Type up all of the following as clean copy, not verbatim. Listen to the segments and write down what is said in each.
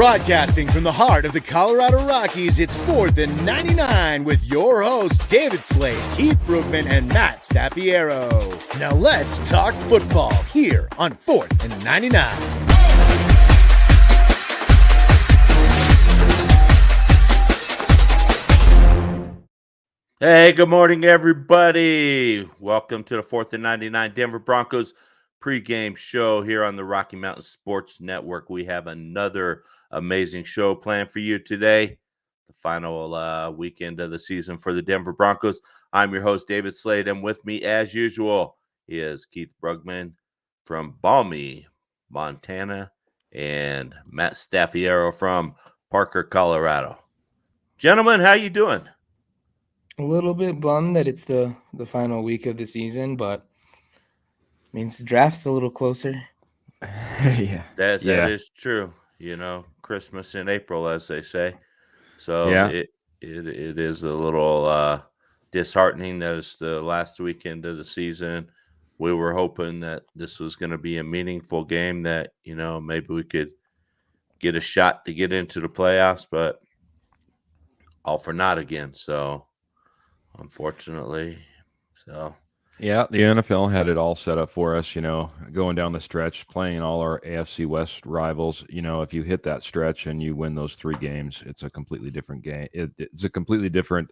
Broadcasting from the heart of the Colorado Rockies, it's 4th and 99 with your hosts, David Slade, Keith Brookman, and Matt Staffiero. Now let's talk football here on 4th and 99. Hey, good morning, everybody. Welcome to the 4th and 99 Denver Broncos pregame show here on the Rocky Mountain Sports Network. We have another amazing show planned for you today, the final weekend of the season for the Denver Broncos. I'm your host, David Slade, and with me, as usual, is Keith Brugman from balmy Montana and Matt Staffiero from Parker, Colorado. Gentlemen, how you doing? A little bit bummed that it's the final week of the season, but means the draft's a little closer. Yeah, that is true. You know, Christmas in April, as they say. So it is a little disheartening that it's the last weekend of the season. We were hoping that this was going to be a meaningful game that, you know, maybe we could get a shot to get into the playoffs, but all for naught again. So unfortunately, yeah, the NFL had it all set up for us, you know, going down the stretch, playing all our AFC West rivals. You know, if you hit that stretch and you win those 3 games, it's a completely different game. It's a completely different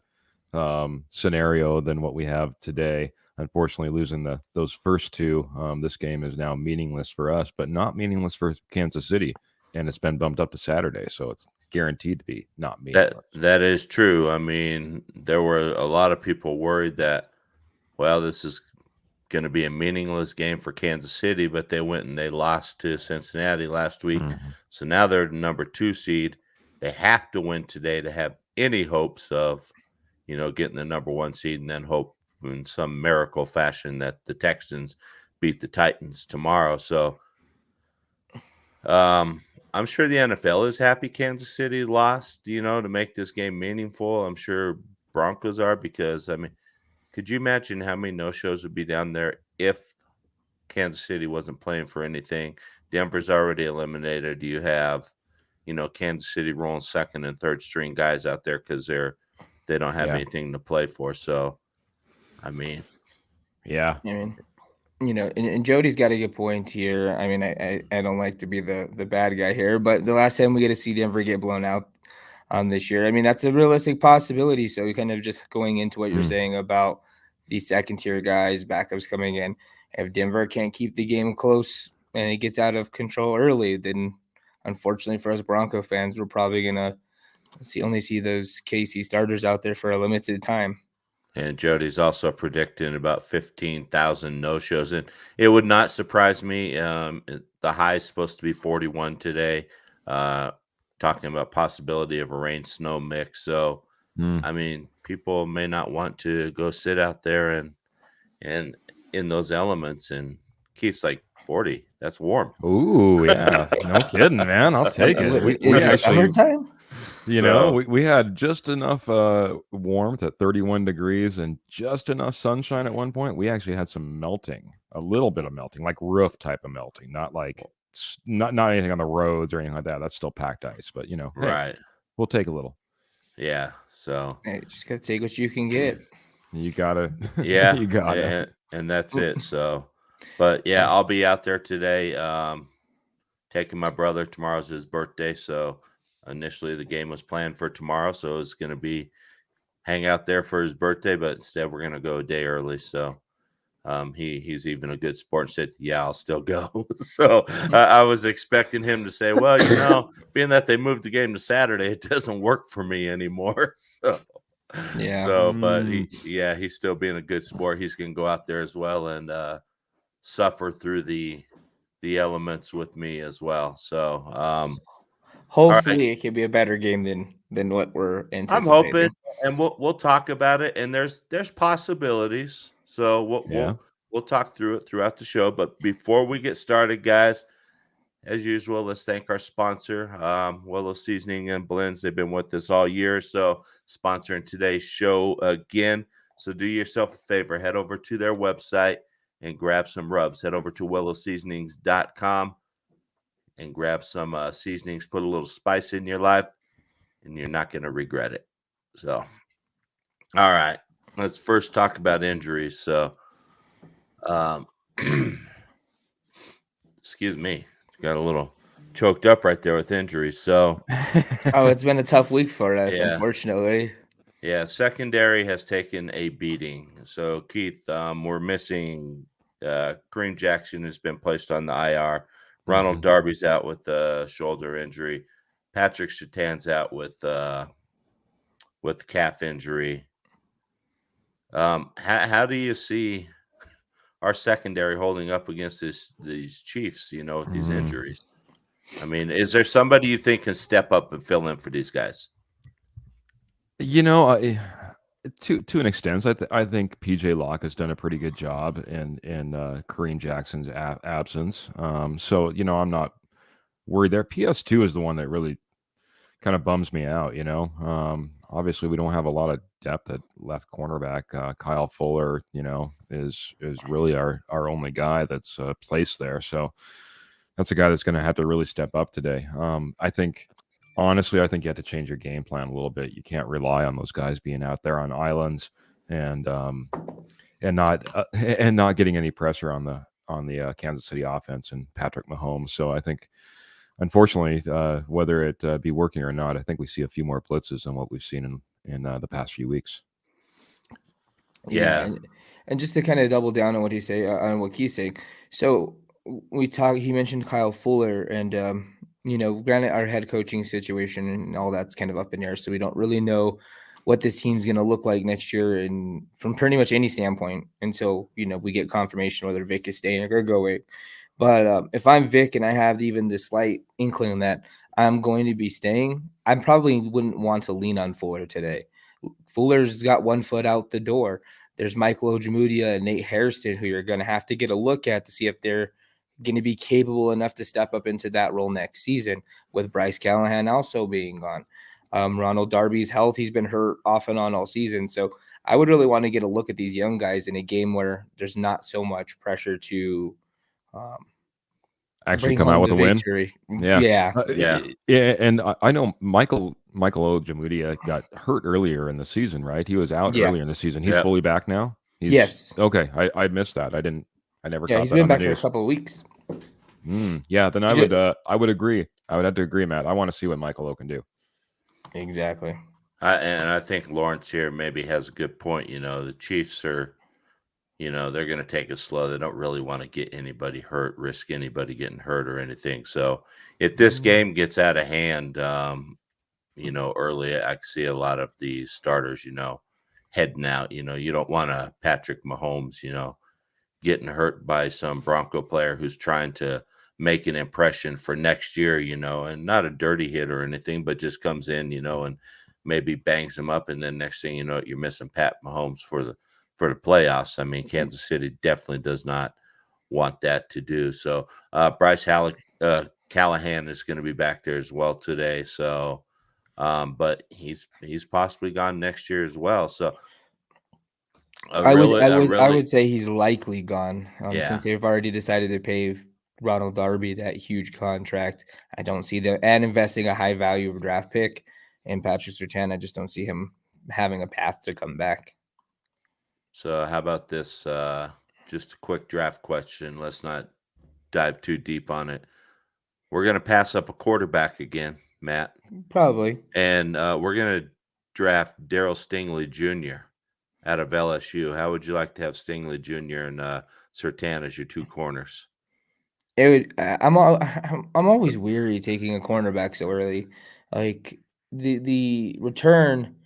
scenario than what we have today. Unfortunately, losing those first 2, this game is now meaningless for us, but not meaningless for Kansas City. And it's been bumped up to Saturday, so it's guaranteed to be not meaningless. That is true. I mean, there were a lot of people worried that, well, this is going to be a meaningless game for Kansas City, but they went and they lost to Cincinnati last week. Mm-hmm. So now they're the number 2 seed. They have to win today to have any hopes of, you know, getting the number 1 seed, and then hope in some miracle fashion that the Texans beat the Titans tomorrow. So I'm sure the NFL is happy Kansas City lost, you know, to make this game meaningful. I'm sure Broncos are, because, I mean, could you imagine how many no-shows would be down there if Kansas City wasn't playing for anything? Denver's already eliminated. You have, you know, Kansas City rolling second and third string guys out there because they don't have anything to play for. So, I mean, I mean, you know, and Jody's got a good point here. I mean, I don't like to be the bad guy here, but the last time we get to see Denver get blown out this year, I mean, that's a realistic possibility. So we kind of just going into what you're saying about these second-tier guys, backups coming in. If Denver can't keep the game close and it gets out of control early, then unfortunately for us Bronco fans, we're probably going to only see those KC starters out there for a limited time. And Jody's also predicting about 15,000 no-shows. And it would not surprise me. The high is supposed to be 41 today, talking about possibility of a rain-snow mix. So, I mean, people may not want to go sit out there and in those elements. And Keith's like, 40. That's warm. Ooh, yeah. No kidding, man. I'll take it. Is it summertime? You know, we had just enough warmth at 31 degrees and just enough sunshine at one point. We actually had some melting, a little bit of melting, like roof type of melting, not like not anything on the roads or anything like that. That's still packed ice, but, you know, right. Hey, we'll take a little. Yeah. So just got to take what you can get. You got to. Yeah. You got to. And that's it. So, but yeah, I'll be out there today taking my brother. Tomorrow's his birthday. So initially the game was planned for tomorrow. So it's going to be hang out there for his birthday, but instead we're going to go a day early. So he's even a good sport and said, yeah, I'll still go. So I was expecting him to say, well, you know, being that they moved the game to Saturday, it doesn't work for me anymore. So, yeah. So, but he's still being a good sport. He's going to go out there as well and suffer through the elements with me as well. So, hopefully it can be a better game than what we're anticipating. I'm hoping, and we'll talk about it. And there's possibilities. So we'll talk through it throughout the show. But before we get started, guys, as usual, let's thank our sponsor, Willow Seasoning and Blends. They've been with us all year, so sponsoring today's show again. So do yourself a favor, head over to their website and grab some rubs. Head over to willowseasonings.com. and grab some seasonings, put a little spice in your life, and you're not going to regret it. So, all right, let's first talk about injuries. So, excuse me, got a little choked up right there with injuries. So, it's been a tough week for us, yeah. unfortunately. Yeah, secondary has taken a beating. So, Keith, we're missing Kareem Jackson has been placed on the IR. Ronald Darby's out with a shoulder injury. Patrick Surtain's out with calf injury. How do you see our secondary holding up against these Chiefs, with these injuries? I mean, is there somebody you think can step up and fill in for these guys? To an extent, I think PJ Locke has done a pretty good job in Kareem Jackson's absence. So I'm not worried there. PS2 is the one that really kind of bums me out. Obviously we don't have a lot of depth at left cornerback. Kyle Fuller, is really our only guy that's placed there. So that's a guy that's going to have to really step up today. Honestly, I think you have to change your game plan a little bit. You can't rely on those guys being out there on islands and not getting any pressure on the Kansas City offense and Patrick Mahomes. So I think, unfortunately, whether it be working or not, I think we see a few more blitzes than what we've seen in the past few weeks. Yeah. And just to kind of double down on what he's saying. So he mentioned Kyle Fuller, and granted, our head coaching situation and all that's kind of up in the air, so we don't really know what this team's going to look like next year, and from pretty much any standpoint until we get confirmation whether Vic is staying or going. But if I'm Vic and I have even the slight inkling that I'm going to be staying, I probably wouldn't want to lean on Fuller today. Fuller's got one foot out the door. There's Michael Ojemudia and Nate Hairston who you're going to have to get a look at to see if they're going to be capable enough to step up into that role next season, with Bryce Callahan also being gone. Ronald Darby's health, he's been hurt off and on all season. So I would really want to get a look at these young guys in a game where there's not so much pressure to actually come out with a win. Yeah. And I know Michael Ojemudia got hurt earlier in the season, right? He was out earlier in the season. He's fully back now. Yes. Okay. I missed that. I never. Yeah, caught he's that been on back the for a news. couple of weeks. Yeah, then I would agree. I would have to agree, Matt. I want to see what Michael O can do. Exactly. And I think Lawrence here maybe has a good point. The Chiefs are, they're going to take it slow. They don't really want to get anybody hurt, risk anybody getting hurt or anything. So if this game gets out of hand, early, I can see a lot of these starters, heading out. You don't want a Patrick Mahomes, getting hurt by some Bronco player who's trying to make an impression for next year, and not a dirty hit or anything, but just comes in, and maybe bangs him up. And then next thing you know, you're missing Pat Mahomes for the playoffs. I mean, Kansas City definitely does not want that to do. So Bryce Callahan is going to be back there as well today. So, but he's possibly gone next year as well. So I would say he's likely gone. Since they've already decided to pay Ronald Darby that huge contract. I don't see them and investing a high value draft pick in Patrick Surtain. I just don't see him having a path to come back. So how about this? Just a quick draft question. Let's not dive too deep on it. We're going to pass up a quarterback again, Matt. Probably. And we're going to draft Darryl Stingley Jr. out of LSU. How would you like to have Stingley Jr. and Surtain as your two corners? It would. I'm always weary taking a cornerback so early. Like the return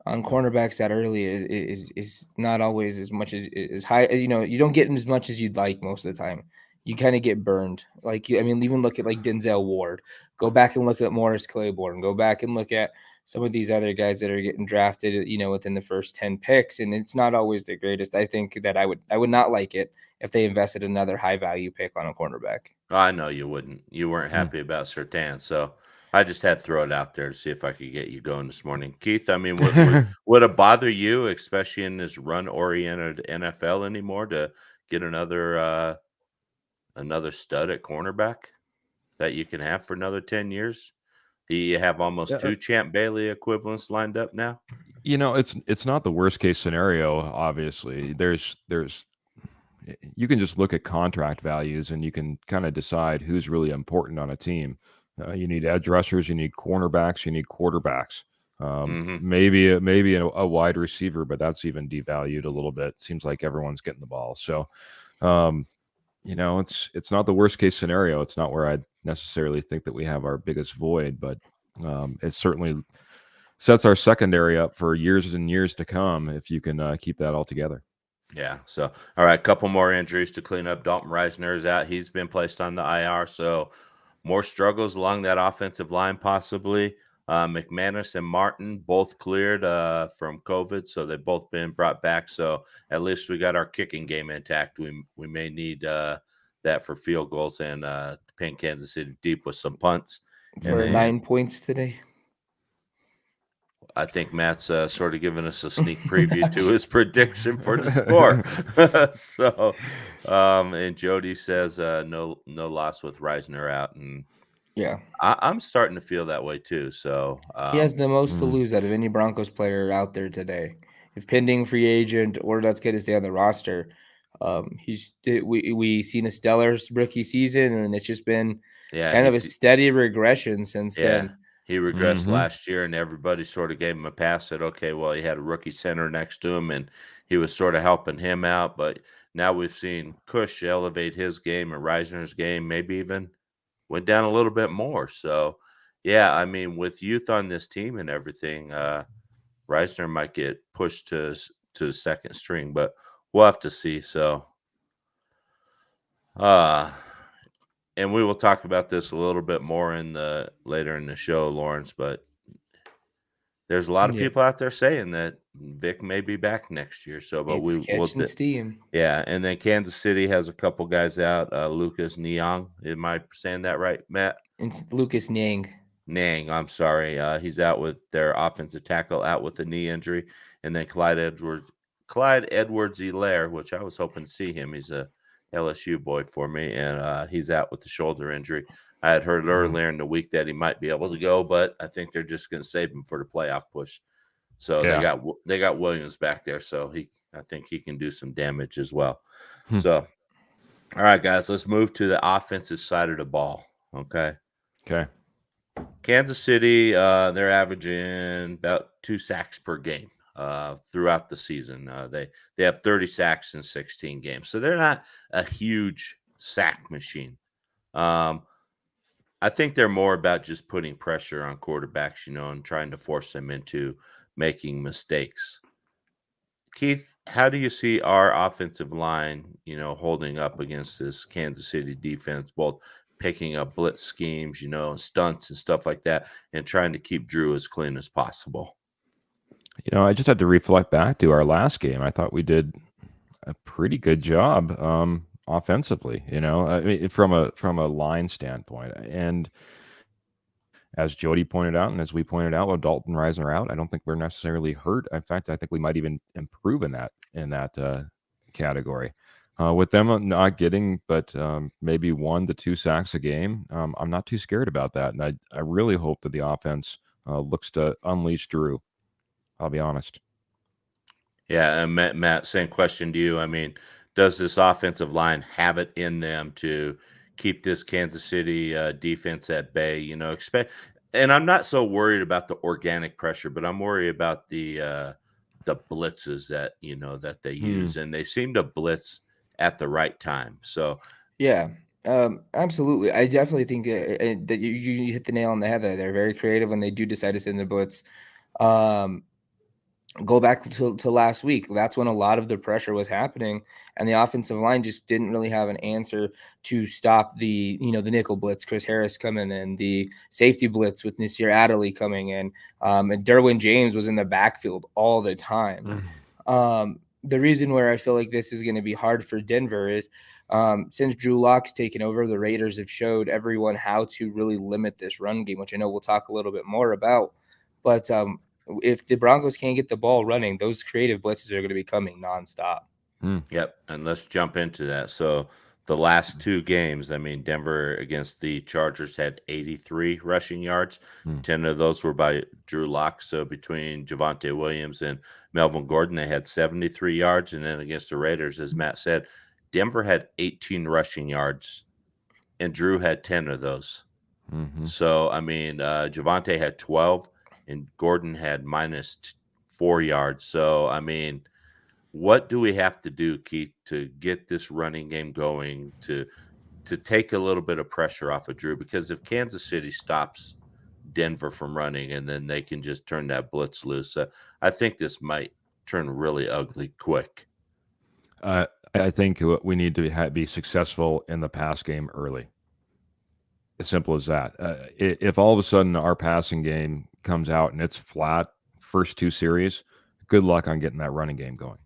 on cornerbacks that early is not always as much as high. You don't get as much as you'd like most of the time. You kind of get burned. Even look at like Denzel Ward. Go back and look at Morris Claiborne. Go back and look at some of these other guys that are getting drafted, within the first 10 picks, and it's not always the greatest. I think that I would not like it if they invested another high value pick on a cornerback. I know you wouldn't. You weren't happy about Surtain, so I just had to throw it out there to see if I could get you going this morning. Keith, would it bother you, especially in this run-oriented NFL anymore, to get another stud at cornerback? that you can have for another 10 years? You have almost 2 Champ Bailey equivalents lined up now. It's not the worst case scenario. Obviously, there's you can just look at contract values and you can kind of decide who's really important on a team. You need edge rushers, you need cornerbacks, you need quarterbacks. Maybe a wide receiver, but that's even devalued a little bit. Seems like everyone's getting the ball. So, it's not the worst case scenario. It's not where I necessarily think that we have our biggest void, but it certainly sets our secondary up for years and years to come if you can keep that all together. Yeah. So, all right, a couple more injuries to clean up. Dalton Reisner is out. He's been placed on the IR. So, more struggles along that offensive line, possibly. McManus and Martin both cleared from COVID, so they've both been brought back. So, at least we got our kicking game intact. We may need that for field goals and pin Kansas City deep with some punts. For 9 points today. I think Matt's sort of giving us a sneak preview to his prediction for the score. So, and Jody says no loss with Reisner out, and yeah, I'm starting to feel that way too. So he has the most to lose out of any Broncos player out there today. If pending free agent or that's going to stay on the roster, we seen a stellar rookie season, and it's just been kind of a steady regression since then. He regressed last year, and everybody sort of gave him a pass. Said, okay, well, he had a rookie center next to him, and he was sort of helping him out. But now we've seen Cush elevate his game and Reisner's game, maybe even went down a little bit more. So, yeah, I mean, with youth on this team and everything, Reisner might get pushed to the second string, but we'll have to see. So, and we will talk about this a little bit more later in the show, Lawrence, but there's a lot of people out there saying that Vic may be back next year. So, but we'll catching steam. Yeah, and then Kansas City has a couple guys out. Lucas Niang, am I saying that right, Matt? It's Lucas Niang. I'm sorry. He's out with their offensive tackle, out with a knee injury, and then Clyde Edwards-Helaire, which I was hoping to see him. He's a LSU boy for me, and he's out with the shoulder injury. I had heard earlier in the week that he might be able to go, but I think they're just going to save him for the playoff push. So they got Williams back there, so I think he can do some damage as well. So, all right, guys, let's move to the offensive side of the ball. Okay. Kansas City, they're averaging about 2 sacks per game throughout the season. They have 30 sacks in 16 games, so they're not a huge sack machine. I think they're more about just putting pressure on quarterbacks, and trying to force them into making mistakes. Keith, how do you see our offensive line, holding up against this Kansas City defense, both picking up blitz schemes, stunts and stuff like that, and trying to keep Drew as clean as possible? I just had to reflect back to our last game. I thought we did a pretty good job offensively, I mean, from a line standpoint. And as Jody pointed out, and as we pointed out, with Dalton Reisner out, I don't think we're necessarily hurt. In fact, I think we might even improve in that category. With them not getting but maybe 1 to 2 sacks a game, I'm not too scared about that. And I really hope that the offense looks to unleash Drew. I'll be honest. Yeah, and Matt, same question to you. I mean, does this offensive line have it in them to keep this Kansas City defense at bay? And I'm not so worried about the organic pressure, but I'm worried about the blitzes that they use, and they seem to blitz at the right time. So yeah, absolutely. I definitely think that you hit the nail on the head there. They're very creative when they do decide to send the blitz. Go back to last week. That's when a lot of the pressure was happening, and the offensive line just didn't really have an answer to stop the nickel blitz, Chris Harris coming in, the safety blitz with Nasir Adderley coming in, and Derwin James was in the backfield all the time. The reason where I feel like this is going to be hard for Denver is since Drew Lock's taken over, the Raiders have showed everyone how to really limit this run game, which I know we'll talk a little bit more about, but if the Broncos can't get the ball running, those creative blitzes are going to be coming nonstop. Yep, and let's jump into that. So the last two games, I mean, Denver against the Chargers had 83 rushing yards. 10 of those were by Drew Lock. So between Javonte Williams and Melvin Gordon, they had 73 yards. And then against the Raiders, as Matt said, Denver had 18 rushing yards, and Drew had 10 of those. So, I mean, Javonte had 12, and Gordon had -4 yards. So, I mean, what do we have to do, Keith, to get this running game going, to take a little bit of pressure off of Drew? Because if Kansas City stops Denver from running and then they can just turn that blitz loose, I think this might turn really ugly quick. I think we need to be successful in the pass game early. As simple as that. If all of a sudden our passing game comes out and it's flat first two series, good luck on getting that running game going.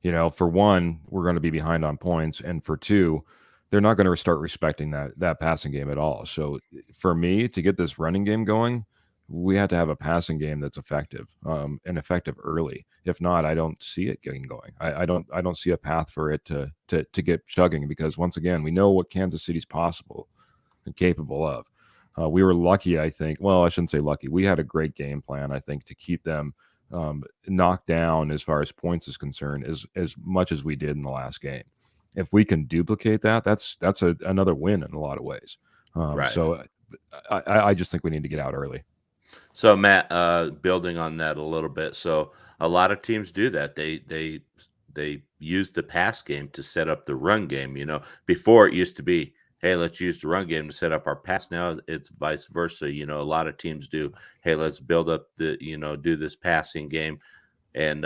You know, for one, we're going to be behind on points, and for two, they're not going to start respecting that passing game at all. So for me, to get this running game going, we have to have a passing game that's effective, and effective early. If not, I don't see it getting going. I don't see a path for it to get chugging, because once again, we know what Kansas City's possible and capable of. We were lucky, I think. Well, I shouldn't say lucky. We had a great game plan, I think, to keep them knocked down as far as points is concerned, as much as we did in the last game. If we can duplicate that, that's another win in a lot of ways. Right. So I just think we need to get out early. So Matt, building on that a little bit, so a lot of teams do that. They use the pass game to set up the run game. You know, before it used to be, hey, let's use the run game to set up our pass. Now it's vice versa. You know, a lot of teams do, hey, let's build up do this passing game, and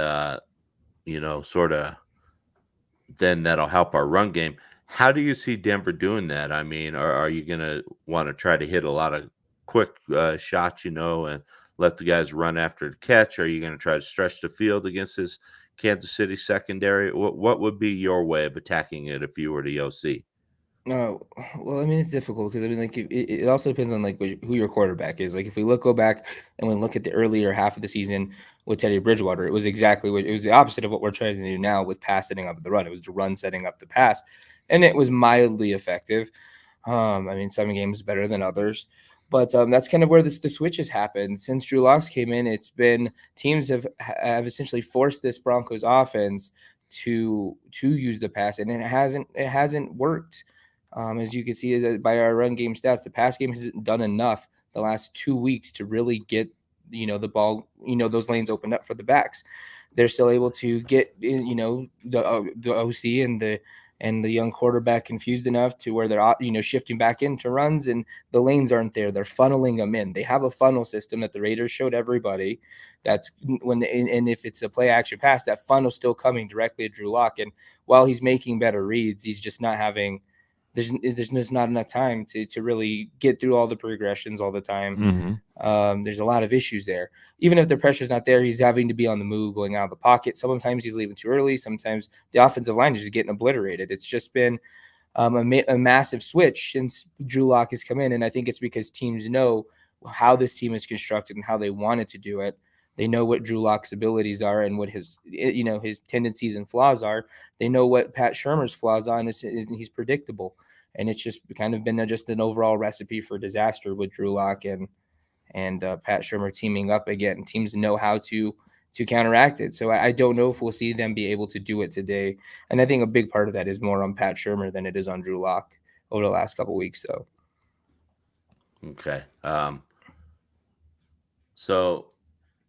sort of then that'll help our run game. How do you see Denver doing that? I mean, are you going to want to try to hit a lot of quick shots, and let the guys run after the catch? Are you going to try to stretch the field against this Kansas City secondary? What would be your way of attacking it if you were the OC? No, well, I mean, it's difficult because I mean, like, it also depends on like who your quarterback is. Like, if we go back and we look at the earlier half of the season with Teddy Bridgewater, it was the opposite of what we're trying to do now with pass setting up the run. It was the run setting up the pass, and it was mildly effective. I mean, some games better than others, but that's kind of where the switch has happened since Drew Lock came in. It's been teams have essentially forced this Broncos offense to use the pass, and it hasn't worked. As you can see by our run game stats, the pass game hasn't done enough the last 2 weeks to really get, the ball, those lanes opened up for the backs. They're still able to get, the OC and the young quarterback confused enough to where they're, shifting back into runs, and the lanes aren't there. They're funneling them in. They have a funnel system that the Raiders showed everybody. That's and if it's a play action pass, that funnel's still coming directly at Drew Lock. And while he's making better reads, he's just not having. There's just not enough time to really get through all the progressions all the time. There's a lot of issues there. Even if the pressure's not there, he's having to be on the move, going out of the pocket. Sometimes he's leaving too early. Sometimes the offensive line is just getting obliterated. It's just been a massive switch since Drew Lock has come in, and I think it's because teams know how this team is constructed and how they wanted to do it. They know what Drew Lock's abilities are and what his tendencies and flaws are. They know what Pat Shurmur's flaws are, and he's predictable. And it's just kind of been just an overall recipe for disaster with Drew Lock and Pat Shurmur teaming up again. Teams know how to counteract it. So I don't know if we'll see them be able to do it today. And I think a big part of that is more on Pat Shurmur than it is on Drew Lock over the last couple of weeks, though. Okay. So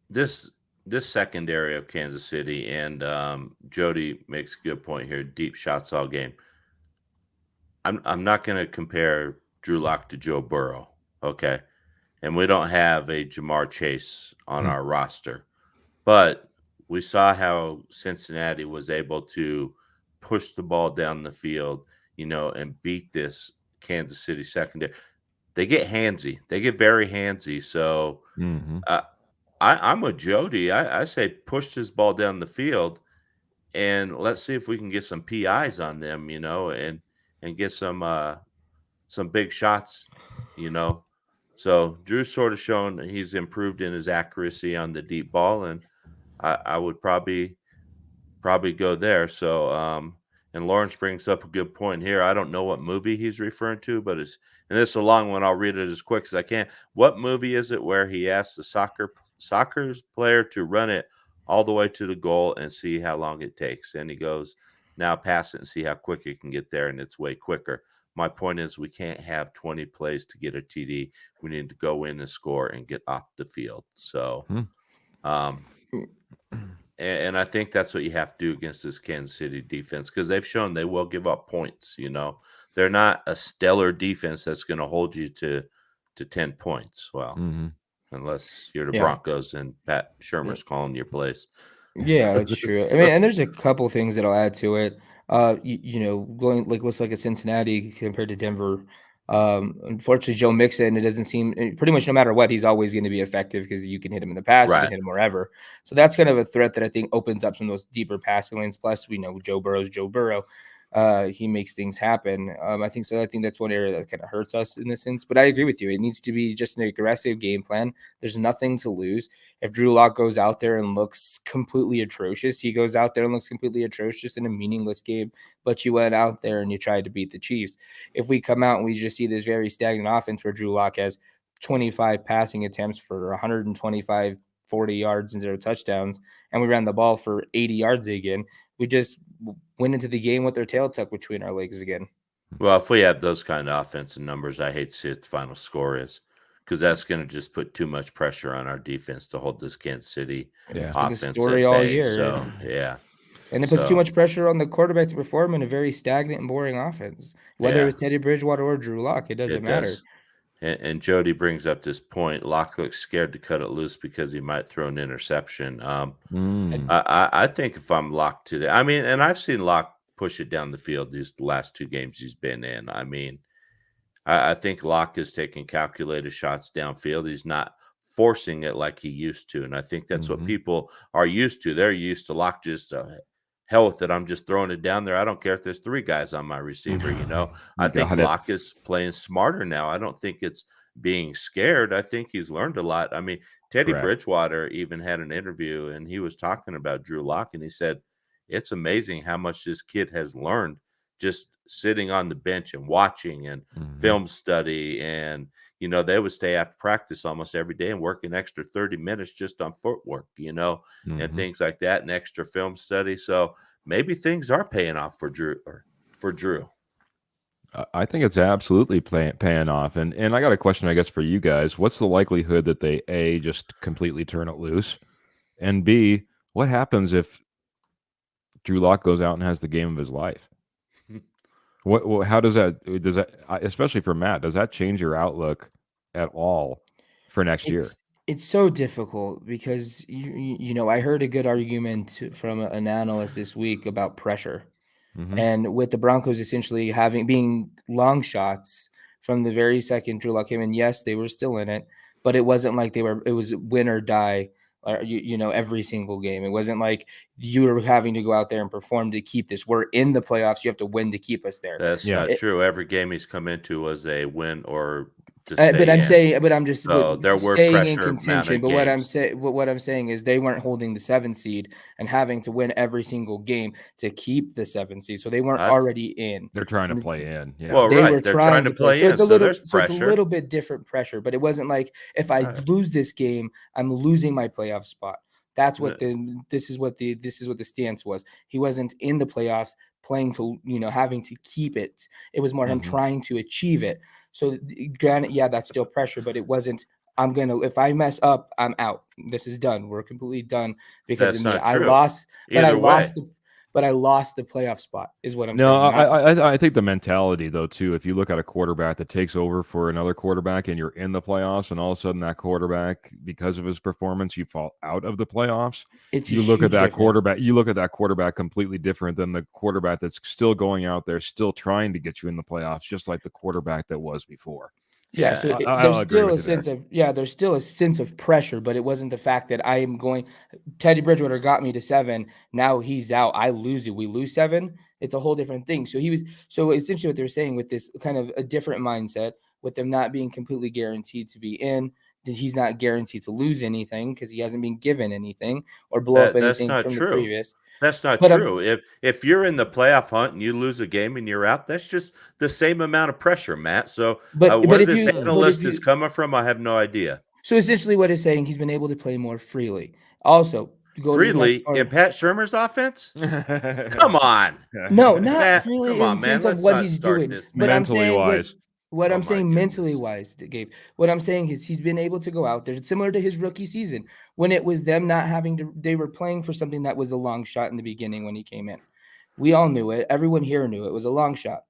this secondary of Kansas City, and Jody makes a good point here. Deep shots all game. I'm not going to compare Drew Lock to Joe Burrow, okay? And we don't have a Jamar Chase on our roster, but we saw how Cincinnati was able to push the ball down the field, and beat this Kansas City secondary. They get handsy. They get very handsy. So I'm with Jody. I say push this ball down the field, and let's see if we can get some PIs on them, and get some big shots, So Drew's sort of shown he's improved in his accuracy on the deep ball, and I would probably go there. So And Lawrence brings up a good point here. I don't know what movie he's referring to, but and this is a long one. I'll read it as quick as I can. What movie is it where he asks the soccer player to run it all the way to the goal and see how long it takes? And he goes, now pass it and see how quick it can get there, and it's way quicker. My point is we can't have 20 plays to get a TD. We need to go in and score and get off the field. So, and I think that's what you have to do against this Kansas City defense, because they've shown they will give up points. They're not a stellar defense that's going to hold you to 10 points. Well, unless you're the Broncos and Pat Shermer's calling your plays. Yeah, that's true. I mean, and there's a couple things that I'll add to it. Going let's look at Cincinnati compared to Denver. Unfortunately, Joe Mixon, it doesn't seem pretty much no matter what, he's always going to be effective because you can hit him in the pass, you can hit him wherever. So that's kind of a threat that I think opens up some of those deeper passing lanes. Plus, we know Joe Burrow. He makes things happen. I think that's one area that kind of hurts us in this sense. But I agree with you. It needs to be just an aggressive game plan. There's nothing to lose. If Drew Lock goes out there and looks completely atrocious, he goes out there and looks completely atrocious in a meaningless game. But you went out there and you tried to beat the Chiefs. If we come out and we just see this very stagnant offense where Drew Lock has 25 passing attempts for 125 40 yards and 0 touchdowns, and we ran the ball for 80 yards again, we just went into the game with our tail tucked between our legs again. Well, if we have those kind of offensive numbers, I hate to see what the final score is, because that's going to just put too much pressure on our defense to hold this Kansas City offense at bay. All year. So, yeah. And it puts too much pressure on the quarterback to perform in a very stagnant and boring offense. Whether it was Teddy Bridgewater or Drew Lock, it doesn't matter. And Jody brings up this point. Locke looks scared to cut it loose because he might throw an interception. I think if I'm Locke today, I mean, and I've seen Locke push it down the field these last 2 games he's been in. I mean, I think Locke is taking calculated shots downfield. He's not forcing it like he used to. And I think that's what people are used to. They're used to Locke just hell with it. I'm just throwing it down there. I don't care if there's 3 guys on my receiver, I think Locke is playing smarter now. I don't think it's being scared. I think he's learned a lot. I mean, Teddy Bridgewater even had an interview, and he was talking about Drew Lock, and he said, it's amazing how much this kid has learned just sitting on the bench and watching and film study. And, they would stay after practice almost every day and work an extra 30 minutes just on footwork, and things like that, and extra film study. So maybe things are paying off for Drew. I think it's absolutely paying off. And I got a question, I guess, for you guys. What's the likelihood that they, A, just completely turn it loose? And B, what happens if Drew Lock goes out and has the game of his life? How does that, especially for Matt, does that change your outlook at all for next year? It's so difficult because, I heard a good argument from an analyst this week about pressure. And with the Broncos essentially being long shots from the very second Drew Lock came in, yes, they were still in it, but it wasn't like it was win or die. Every single game. It wasn't like you were having to go out there and perform to keep this. We're in the playoffs. You have to win to keep us there. That's not true. Every game he's come into was a win or to stay but I'm just there were staying in contention. But what I'm saying is they weren't holding the 7th seed and having to win every single game to keep the 7th seed. So they weren't already in. They're trying to play in. Yeah. Well, they're trying to play in. So there's pressure. It's a little bit different pressure, but it wasn't like if I lose this game, I'm losing my playoff spot. That's what this is what the stance was. He wasn't in the playoffs playing to, having to keep it. It was more him trying to achieve it. So granted, that's still pressure, but it wasn't, if I mess up, I'm out. This is done. We're completely done because of me. I lost, but I lost the playoff spot is what I'm saying. I think the mentality though, too, if you look at a quarterback that takes over for another quarterback and you're in the playoffs and all of a sudden that quarterback, because of his performance, you fall out of the playoffs. You look at that quarterback completely different than the quarterback that's still going out there, still trying to get you in the playoffs, just like the quarterback that was before. Yeah, so there's still a sense of pressure, but it wasn't the fact that I am going. Teddy Bridgewater got me to 7. Now he's out. I lose it. We lose 7. It's a whole different thing. So essentially what they're saying with this kind of a different mindset, with them not being completely guaranteed to be in, he's not guaranteed to lose anything because he hasn't been given anything or blow up That's anything not from the true. previous. That's not But true. If you're in the playoff hunt and you lose a game and you're out, that's just the same amount of pressure, Matt. So where this analyst is coming from, I have no idea. So essentially what it's saying, he's been able to play more freely. Also, go to the next part. In Pat Shurmur's offense? Come on. No, not Matt, freely come in on, the man. sense of Let's what not he's start doing. this. But I'm mentally saying wise. what Oh I'm my saying mentally goodness. wise, Gabe. What I'm saying is he's been able to go out there. It's similar to his rookie season when it was them not having to. They were playing for something that was a long shot in the beginning when he came in. We all knew it. Everyone here knew it was a long shot.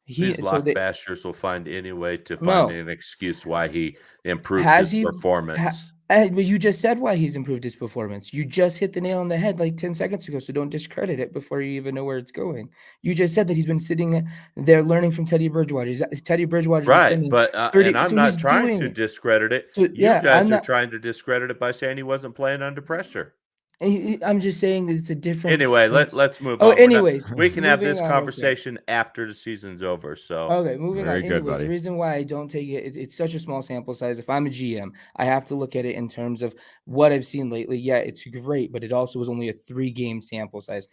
These lock bashers will find any way to find No. an excuse why he improved Has his he performance. But you just said why he's improved his performance. You just hit the nail on the head like 10 seconds ago, so don't discredit it before you even know where it's going. You just said that he's been sitting there learning from Teddy Bridgewater. Teddy Bridgewater's been Right, spending but 30, and I'm so not he's trying doing to it. discredit it. So You yeah, guys I'm are not. trying to discredit it by saying he wasn't playing under pressure. I'm just saying that it's a different. Anyway, sense. let's move Oh, on. anyways, we can have moving this on, conversation after the season's over. So Okay, moving on. Very good, Anyways, the buddy. reason why I don't take it, it's such a small sample size. If I'm a GM, I have to look at it in terms of what I've seen lately. Yeah, it's great, but it also was only a 3-game sample size.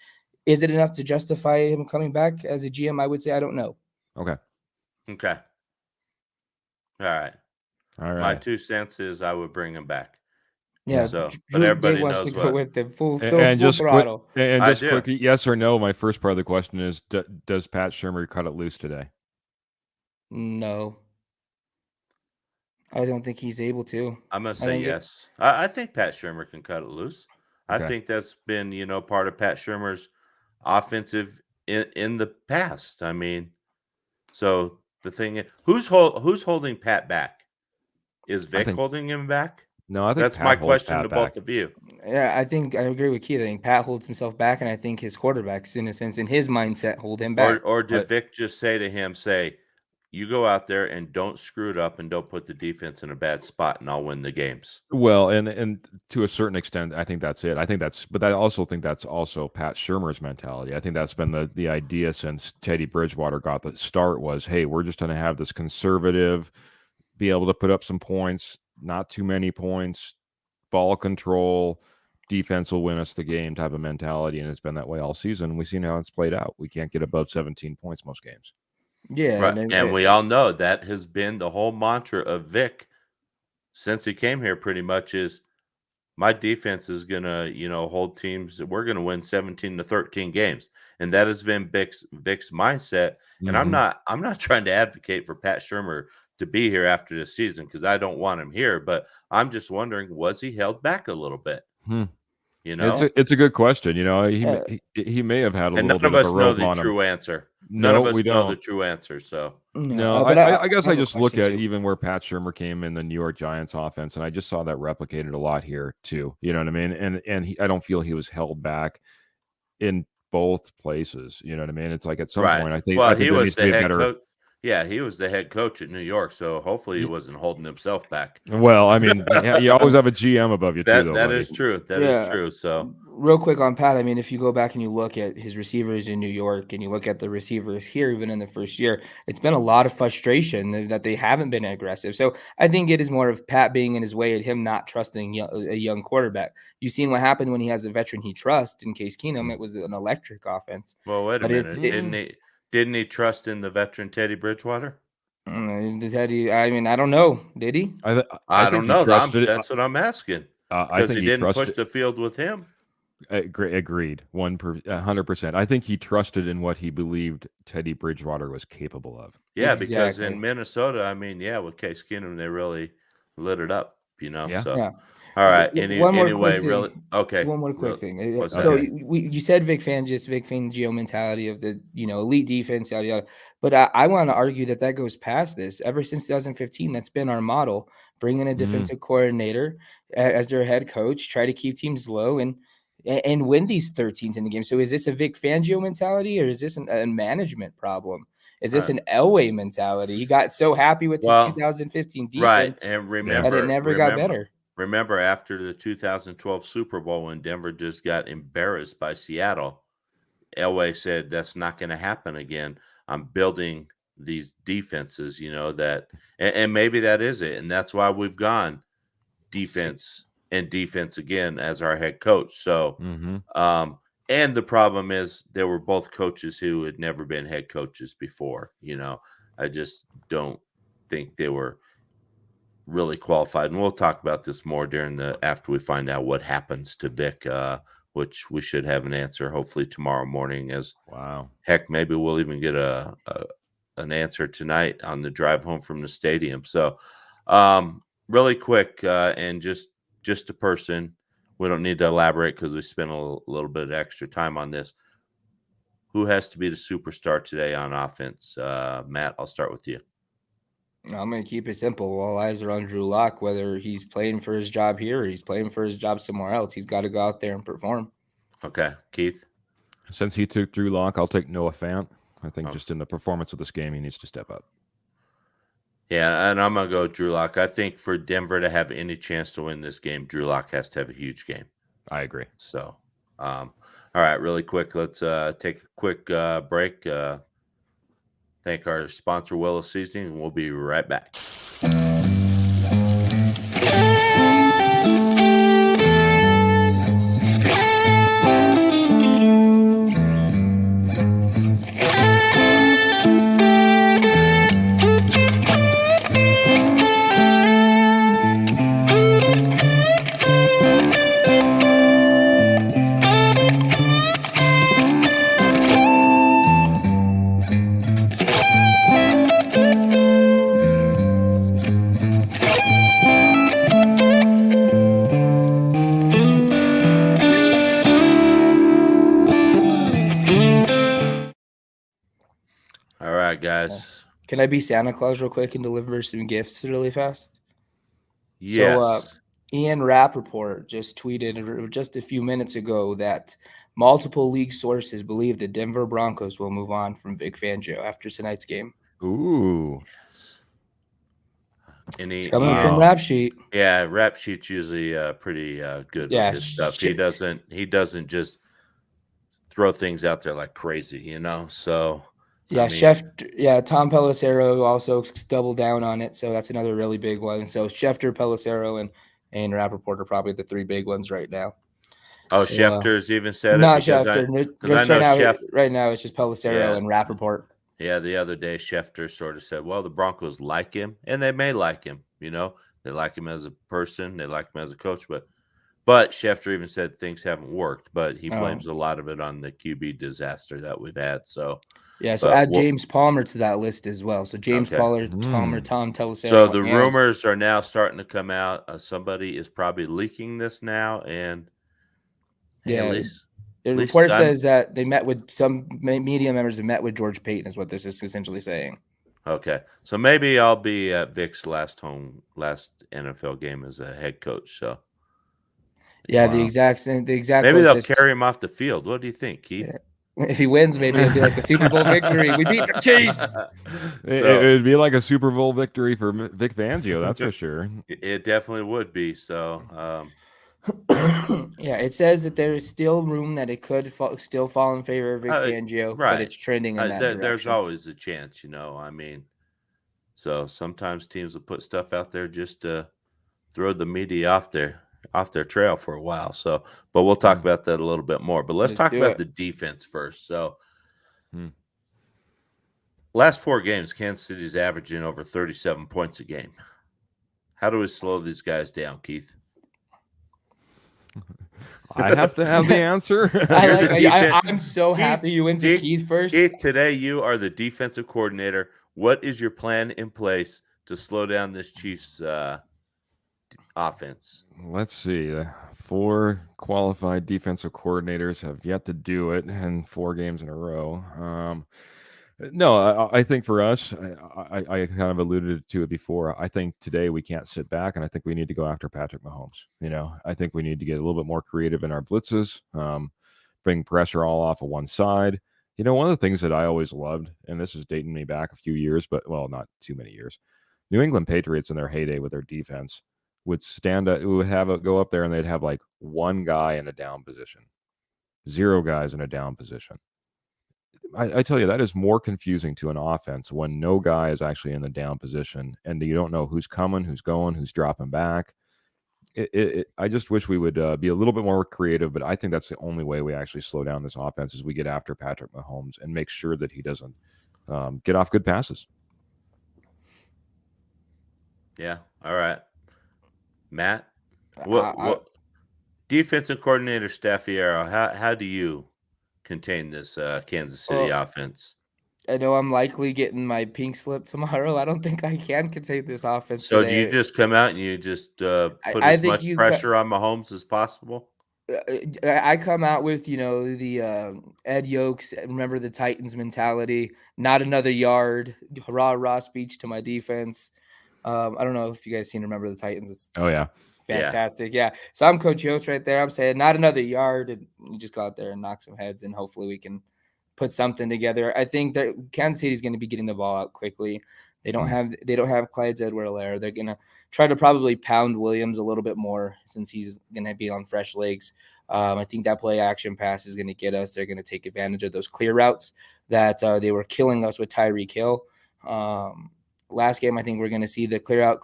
Is it enough to justify him coming back as a GM? I would say I don't know. Okay. Okay. All right. My 2 cents is I would bring him back. Yeah. So, but everybody wants knows to go what. with the full Throttle. And just do. quick, yes or no. My first part of the question is: does Pat Shurmur cut it loose today? No, I don't think he's able to. I'm gonna say yes. I think Pat Shurmur can cut it loose. Okay. I think that's been part of Pat Shurmur's offensive in the past. I mean, so the thing is, who's holding Pat back? Is Vic holding him back? No, I think that's Pat my holds question Pat to back. both of you. Yeah, I think I agree with Keith. I think Pat holds himself back, and I think his quarterbacks, in a sense, in his mindset, hold him back. Or did Vic just say to him, you go out there and don't screw it up and don't put the defense in a bad spot, and I'll win the games. Well, and to a certain extent, I think that's it. But I also think that's also Pat Shurmur's mentality. I think that's been the idea since Teddy Bridgewater got the start was, hey, we're just going to have this conservative, be able to put up some points, not too many points, ball control, defense will win us the game type of mentality, and it's been that way all season. We've seen how it's played out. We can't get above 17 points most games. Yeah, right. And we all know that has been the whole mantra of Vic since he came here. Pretty much is my defense is gonna, hold teams. We're gonna win 17 to 13 games, and that has been Vic's mindset. And I'm not trying to advocate for Pat Shurmur to be here after this season because I don't want him here. But I'm just wondering, was he held back a little bit? It's a good question. He may have had a little bit of a rope on him. None of us know the true answer. None of us know don't. the true answer. So no, I guess I just look at even where Pat Shurmur came in the New York Giants offense, and I just saw that replicated a lot here too. You know what I mean? And I don't feel he was held back in both places. You know what I mean? It's like at some point, I think he was the head coach. Yeah, he was the head coach at New York, so hopefully he wasn't holding himself back. Well, I mean, you always have a GM above you too, though. That is true. That is true. So, real quick on Pat, I mean, if you go back and you look at his receivers in New York and you look at the receivers here, even in the first year, it's been a lot of frustration that they haven't been aggressive. So I think it is more of Pat being in his way and him not trusting a young quarterback. You've seen what happened when he has a veteran he trusts in Case Keenum. It was an electric offense. Well, wait a minute. Didn't he trust in the veteran Teddy Bridgewater? Teddy, I mean, I don't know. Did he? I don't know. That's what I'm asking. Because he didn't push the field with him. Agreed. 100%. I think he trusted in what he believed Teddy Bridgewater was capable of. Yeah, because in Minnesota, I mean, with Case Keenum, they really lit it up, Yeah. So. Yeah. All right. One more quick thing. So you said Vic Fangio mentality of the elite defense, yada yada. But I want to argue that goes past this. Ever since 2015, that's been our model: bring in a defensive coordinator as their head coach, try to keep teams low and win these 13s in the game. So is this a Vic Fangio mentality or is this a management problem? Is this an Elway mentality? He got so happy with his 2015 defense, right? And remember that it never got better. Remember after the 2012 Super Bowl when Denver just got embarrassed by Seattle, Elway said, that's not going to happen again. I'm building these defenses, that, and maybe that is it. And that's why we've gone defense again as our head coach. So, and the problem is they were both coaches who had never been head coaches before. I just don't think they were really qualified. And we'll talk about this more after we find out what happens to Vic, which we should have an answer hopefully tomorrow morning. Heck, maybe we'll even get an answer tonight on the drive home from the stadium. So, really quick, and just a person. We don't need to elaborate because we spent a little bit of extra time on this. Who has to be the superstar today on offense? Matt, I'll start with you. I'm going to keep it simple. All eyes are on Drew Lock, whether he's playing for his job here or he's playing for his job somewhere else. He's got to go out there and perform. Okay. Keith? Since he took Drew Lock, I'll take Noah Fant. I think just in the performance of this game, he needs to step up. Yeah, and I'm going to go Drew Lock. I think for Denver to have any chance to win this game, Drew Lock has to have a huge game. I agree. So, all right, really quick, let's take a quick break. Thank our sponsor, Willis Seasoning, and we'll be right back. Guys, can I be Santa Claus real quick and deliver some gifts really fast? Yes. So Ian Rappaport just tweeted just a few minutes ago that multiple league sources believe the Denver Broncos will move on from Vic Fangio after tonight's game. Ooh. Yes. It's coming from Rap Sheet. Yeah, Rap Sheet's usually pretty good with his stuff. He doesn't just throw things out there like crazy, So yeah, Tom Pelissero also doubled down on it, so that's another really big one. So Schefter, Pelissero, and Rappaport are probably the three big ones right now. Oh, so, Schefter's even said not it? Schefter. Right now it's just Pelissero and Rappaport. Yeah, the other day Schefter sort of said, well, the Broncos like him, and they may like him. They like him as a person, they like him as a coach, but Schefter even said things haven't worked, but he blames a lot of it on the QB disaster that we've had. So yeah, so add James Palmer to that list as well. So James Palmer, Tom Pelissero. So the rumors are now starting to come out. Somebody is probably leaking this now, and the report says that they met with some media members and met with George Payton, is what this is essentially saying. Okay, so maybe I'll be at Vic's last NFL game as a head coach. So. Yeah, the exact. Maybe they'll carry him off the field. What do you think, Keith? Yeah. If he wins, maybe it'll be like a Super Bowl victory. We beat the Chiefs. It would be like a Super Bowl victory for Vic Fangio, that's for sure. It definitely would be. So, yeah, it says that there is still room that it could still fall in favor of Vic Fangio, but it's trending in that direction. There's always a chance, So sometimes teams will put stuff out there just to throw the media off their trail for a while. So, but we'll talk about that a little bit more. But let's talk about the defense first. So, last 4 games, Kansas City's averaging over 37 points a game. How do we slow these guys down, Keith? I have to have the answer. I'm so happy you went to Keith first. Keith, today you are the defensive coordinator. What is your plan in place to slow down this Chiefs offense? Let's see. 4 qualified defensive coordinators have yet to do it in 4 games in a row. No, I think for us, I kind of alluded to it before. I think today we can't sit back, and I think we need to go after Patrick Mahomes. I think we need to get a little bit more creative in our blitzes, bring pressure all off of one side. One of the things that I always loved, and this is dating me back a few years, but not too many years. New England Patriots in their heyday with their defense would go up there and they'd have like 1 guy in a down position, 0 guys in a down position. I tell you, that is more confusing to an offense when no guy is actually in the down position and you don't know who's coming, who's going, who's dropping back. I just wish we would be a little bit more creative, but I think that's the only way we actually slow down this offense is we get after Patrick Mahomes and make sure that he doesn't get off good passes. Yeah. All right. Matt, what defensive coordinator Staffiero, how do you contain this Kansas City offense? I know I'm likely getting my pink slip tomorrow. I don't think I can contain this offense So today. do you just come out and you just put I as think much pressure on Mahomes as possible? I come out with, the Ed Yokes, remember the Titans mentality, not another yard, rah speech to my defense. I don't know if you guys seen Remember the Titans. It's fantastic. Yeah. So I'm Coach Yotes right there. I'm saying not another yard, and you just go out there and knock some heads, and hopefully we can put something together. I think that Kansas City is going to be getting the ball out quickly. They don't have Clyde's Edward-Helaire. They're going to try to probably pound Williams a little bit more since he's going to be on fresh legs. I think that play action pass is going to get us. They're going to take advantage of those clear routes that they were killing us with Tyreek Hill. Last game, I think we're going to see the clear out,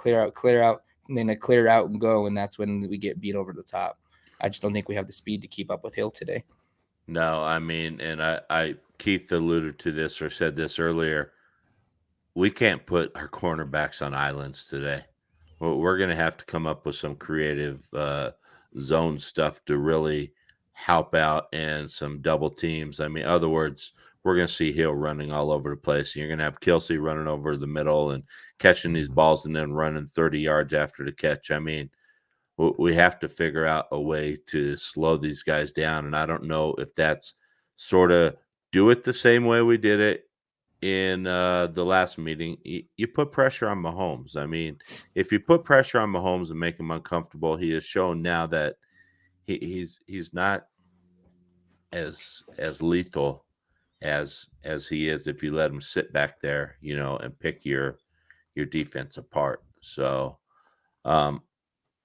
and then a clear out and go, and that's when we get beat over the top. I just don't think we have the speed to keep up with Hill today. No, I mean, and I Keith alluded to this or said this earlier. We can't put our cornerbacks on islands today. We're going to have to come up with some creative zone stuff to really help out and some double teams. I mean, in other words, we're going to see Hill running all over the place. And you're going to have Kelsey running over the middle and catching these balls and then running 30 yards after the catch. I mean, we have to figure out a way to slow these guys down. And I don't know if that's sort of do it the same way we did it in the last meeting. You put pressure on Mahomes. I mean, if you put pressure on Mahomes and make him uncomfortable, he has shown now that he's not as lethal as he is if you let him sit back there, and pick your defense apart. So,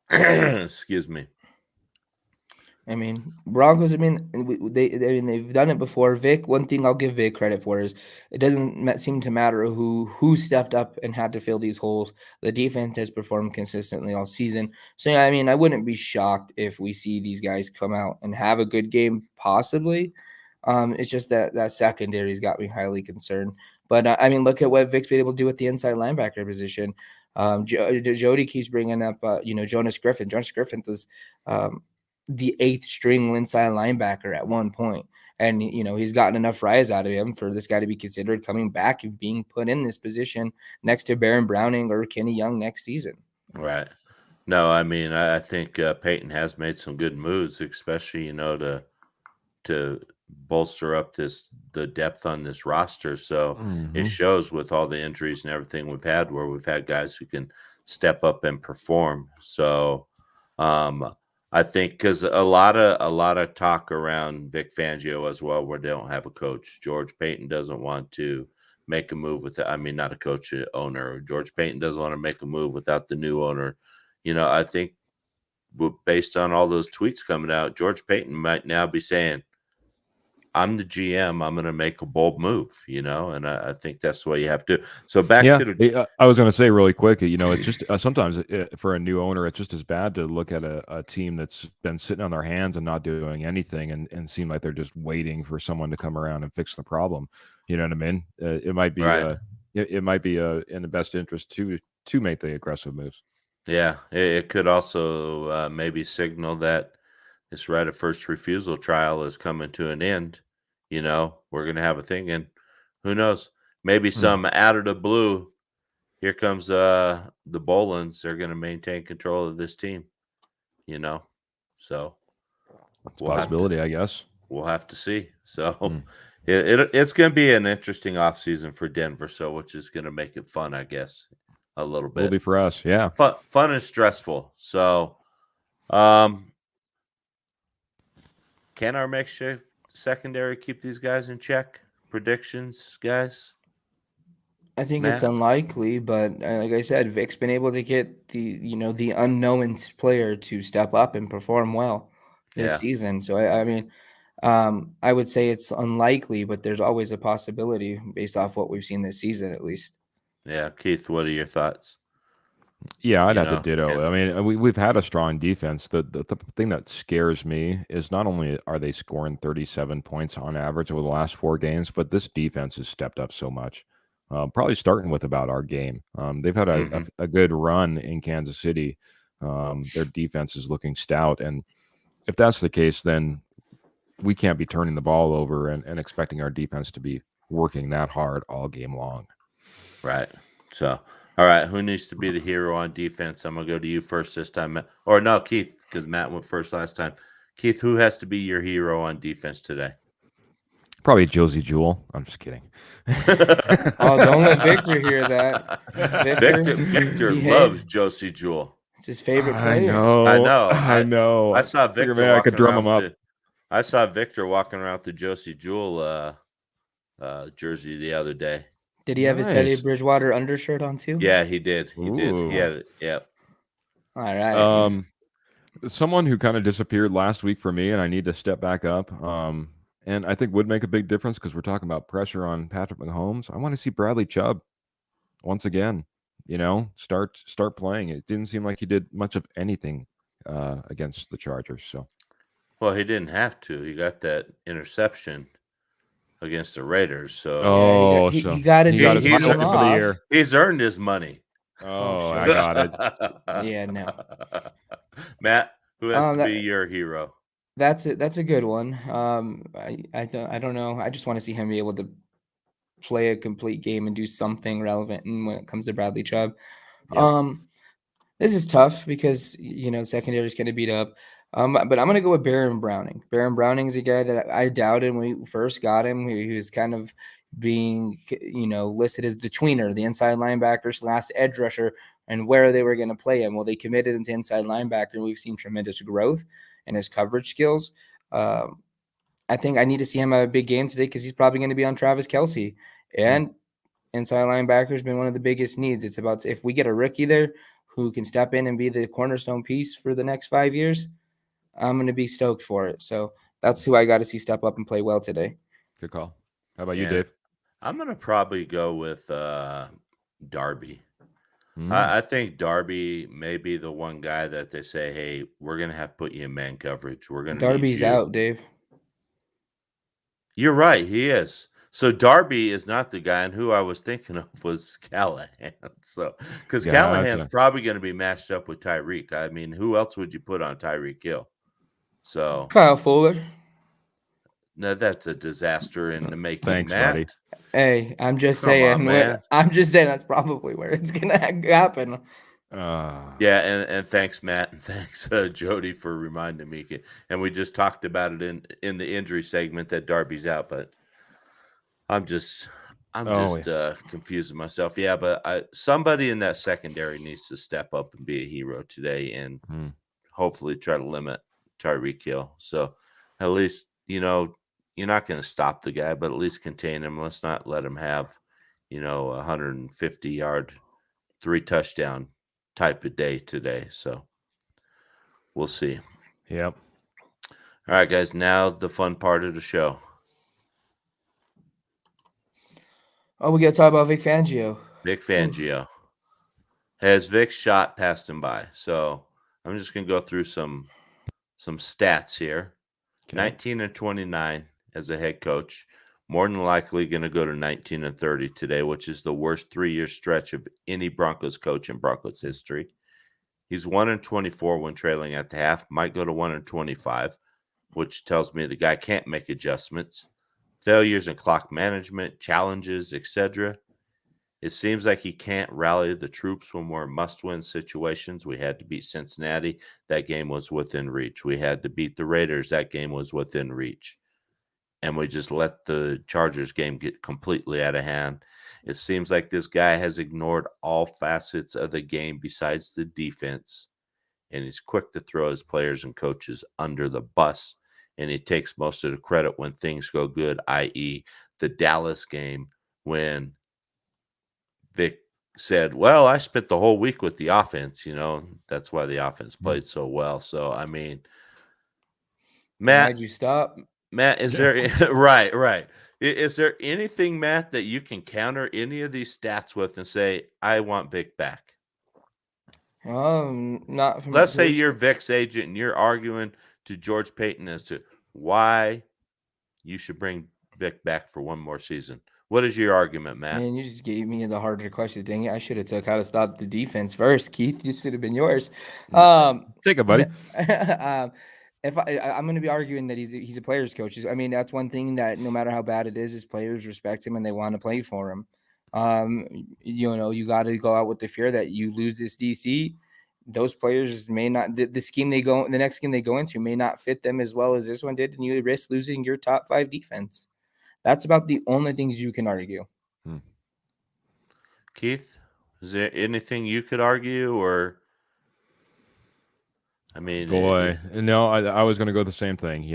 excuse me. I mean, Broncos, they've done it before. Vic, one thing I'll give Vic credit for is it doesn't seem to matter who stepped up and had to fill these holes. The defense has performed consistently all season. So, yeah, I mean, I wouldn't be shocked if we see these guys come out and have a good game, possibly. It's just that secondary's got me highly concerned. But, I mean, look at what Vic's been able to do with the inside linebacker position. Jody keeps bringing up, Jonas Griffin. Jonas Griffin was the 8th string inside linebacker at one point. And, he's gotten enough rise out of him for this guy to be considered coming back and being put in this position next to Baron Browning or Kenny Young next season. Right. No, I mean, I think Peyton has made some good moves, especially, to bolster up the depth on this roster. So it shows with all the injuries and everything we've had where we've had guys who can step up and perform. So, I think because a lot of talk around Vic Fangio as well, where they don't have a coach. George Payton doesn't want to make a move not a coach, owner. George Payton doesn't want to make a move without the new owner. I think based on all those tweets coming out, George Payton might now be saying, I'm the GM. I'm going to make a bold move, and I think that's the way you have to. So back to I was going to say really quick, it's just sometimes for a new owner, it's just as bad to look at a team that's been sitting on their hands and not doing anything and seem like they're just waiting for someone to come around and fix the problem. You know what I mean? It might be, right. It might be in the best interest to make the aggressive moves. Yeah. It could also maybe signal that this right of first refusal trial is coming to an end. We're going to have a thing, and who knows? Maybe some out of the blue, here comes the Bolins. They're going to maintain control of this team. So it's a possibility, I guess. We'll have to see. So it's going to be an interesting offseason for Denver. So which is going to make it fun, I guess, a little bit. Will be for us, yeah. Fun and stressful. So, can our makeshift secondary keep these guys in check? Predictions, guys? I think Matt? It's unlikely, but like I said, Vic's been able to get the unknown player to step up and perform well this season. So I would say it's unlikely, but there's always a possibility based off what we've seen this season, at least. Yeah, Keith, what are your thoughts? Yeah, I'd you have to know? ditto. And I mean, we've had a strong defense. The thing that scares me is not only are they scoring 37 points on average over the last 4 games, but this defense has stepped up so much. Probably starting with about our game. They've had a good run in Kansas City. Their defense is looking stout, and if that's the case, then we can't be turning the ball over and expecting our defense to be working that hard all game long. right. So, all right, who needs to be the hero on defense? I'm gonna go to you first this time, or no, Keith, because Matt went first last time. Keith, who has to be your hero on defense today? Probably Josie Jewell. I'm just kidding. Oh, don't let Victor hear that. Victor loves Josie Jewell. It's his favorite I player. know. I saw Victor Maybe I could drum him up. I saw Victor walking around with the Josie Jewell jersey the other day. Did he have his Teddy Bridgewater undershirt on too? Yeah, he did. He did. He had it. Yep. All right. Someone who kind of disappeared last week for me, and I need to step back up. And I think would make a big difference because we're talking about pressure on Patrick Mahomes. I want to see Bradley Chubb once again. Start playing. It didn't seem like he did much of anything against the Chargers. So, well, he didn't have to. He got that interception against the Raiders. So, he got his money for the year. He's earned his money. Oh, I got it. Yeah, no. Matt, who has to be your hero? That's a good one. I don't know. I just want to see him be able to play a complete game and do something relevant. And when it comes to Bradley Chubb, this is tough because secondary is going to beat up. But I'm going to go with Baron Browning. Baron Browning is a guy that I doubted when we first got him. He was kind of being listed as the tweener, the inside linebacker / edge rusher, and where they were going to play him. Well, they committed him to inside linebacker, and we've seen tremendous growth in his coverage skills. I think I need to see him have a big game today because he's probably going to be on Travis Kelce. And inside linebacker has been one of the biggest needs. It's about if we get a rookie there who can step in and be the cornerstone piece for the next 5 years, I'm going to be stoked for it. So that's who I got to see step up and play well today. Good call. How about you, Dave? I'm going to probably go with Darby. I think Darby may be the one guy that they say, hey, we're going to have to put you in man coverage. We're going to Darby's out, Dave. You're right. He is. So Darby is not the guy, and who I was thinking of was Callahan. So because Callahan's probably going to be matched up with Tyreek. I mean, who else would you put on Tyreek Hill? So Kyle Fuller. No, that's a disaster in the making. Thanks, Matt. buddy. Hey, I'm just saying. I'm just saying that's probably where it's gonna happen. Yeah, and thanks, Matt, and thanks, Jody, for reminding me. And we just talked about it in the injury segment that Darby's out, but I'm just confusing myself. Yeah, but somebody in that secondary needs to step up and be a hero today, and hopefully try to limit Tyreek Hill. So at least you're not going to stop the guy, but at least contain him. Let's not let him have, 150-yard, 3-touchdown type of day today. So we'll see. Yep. All right, guys. Now the fun part of the show. Oh, we got to talk about Vic Fangio. Vic Fangio. Has Vic's shot passed him by? So I'm just going to go through some stats here. Okay. 19-29 as a head coach. More than likely going to go to 19-30 today, which is the worst 3-year stretch of any Broncos coach in Broncos history. He's 1-24 when trailing at the half. Might go to 1-25, which tells me the guy can't make adjustments. Failures in clock management, challenges, etc. It seems like he can't rally the troops when we're in must-win situations. We had to beat Cincinnati. That game was within reach. We had to beat the Raiders. That game was within reach. And we just let the Chargers game get completely out of hand. It seems like this guy has ignored all facets of the game besides the defense. And he's quick to throw his players and coaches under the bus. And he takes most of the credit when things go good, i.e. the Dallas game when Vic said, well, I spent the whole week with the offense. That's why the offense played so well. So, I mean, Matt. Why'd you stop? Matt, is there right? Is there anything, Matt, that you can counter any of these stats with and say, I want Vic back? Not from Let's say George. you're Vic's agent and you're arguing to George Payton as to why you should bring Vic back for one more season. What is your argument, Matt? Man, you just gave me the harder question. Dang it, I should have took how to stop the defense first. Keith, this should have been yours. Take it, buddy. If I'm going to be arguing that he's a player's coach. I mean, that's one thing that no matter how bad it is players respect him and they want to play for him. You got to go out with the fear that you lose this DC. Those players may not the next scheme they go into may not fit them as well as this one did, and you risk losing your top 5 defense. That's about the only things you can argue. Keith, is there anything you could argue, or I mean, boy, no, I was going to go the same thing.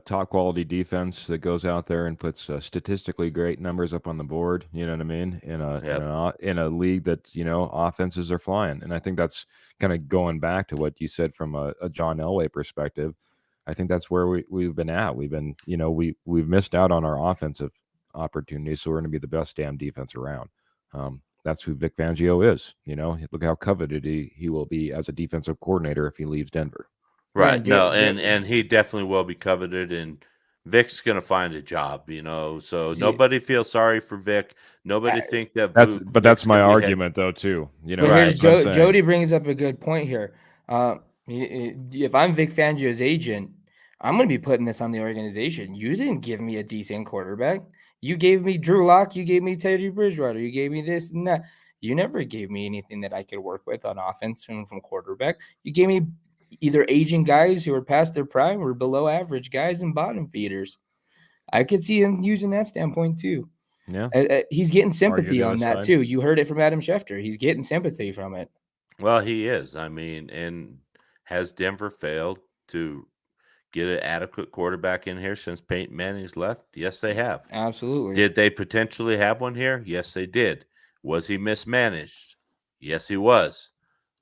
Top quality defense that goes out there and puts statistically great numbers up on the board. You know what I mean? In a league that offenses are flying, and I think that's kind of going back to what you said from a John Elway perspective. I think that's where we've been at. We've been, we've missed out on our offensive opportunities, so we're going to be the best damn defense around. That's who Vic Fangio is. Look how coveted he will be as a defensive coordinator if he leaves Denver. Right. No, and he definitely will be coveted, and Vic's going to find a job, so nobody feels sorry for Vic. Nobody think that. That's my argument, though, too. Here's Jody brings up a good point here. If I'm Vic Fangio's agent, I'm going to be putting this on the organization. You didn't give me a decent quarterback. You gave me Drew Lock. You gave me Teddy Bridgewater. You gave me this and that. You never gave me anything that I could work with on offense from quarterback. You gave me either aging guys who are past their prime or below average guys and bottom feeders. I could see him using that standpoint too. Yeah. He's getting sympathy on that too. You heard it from Adam Schefter. He's getting sympathy from it. Well, he is. I mean, and has Denver failed to get an adequate quarterback in here since Peyton Manning's left? Yes, they have. Absolutely. Did they potentially have one here? Yes, they did. Was he mismanaged? Yes, he was.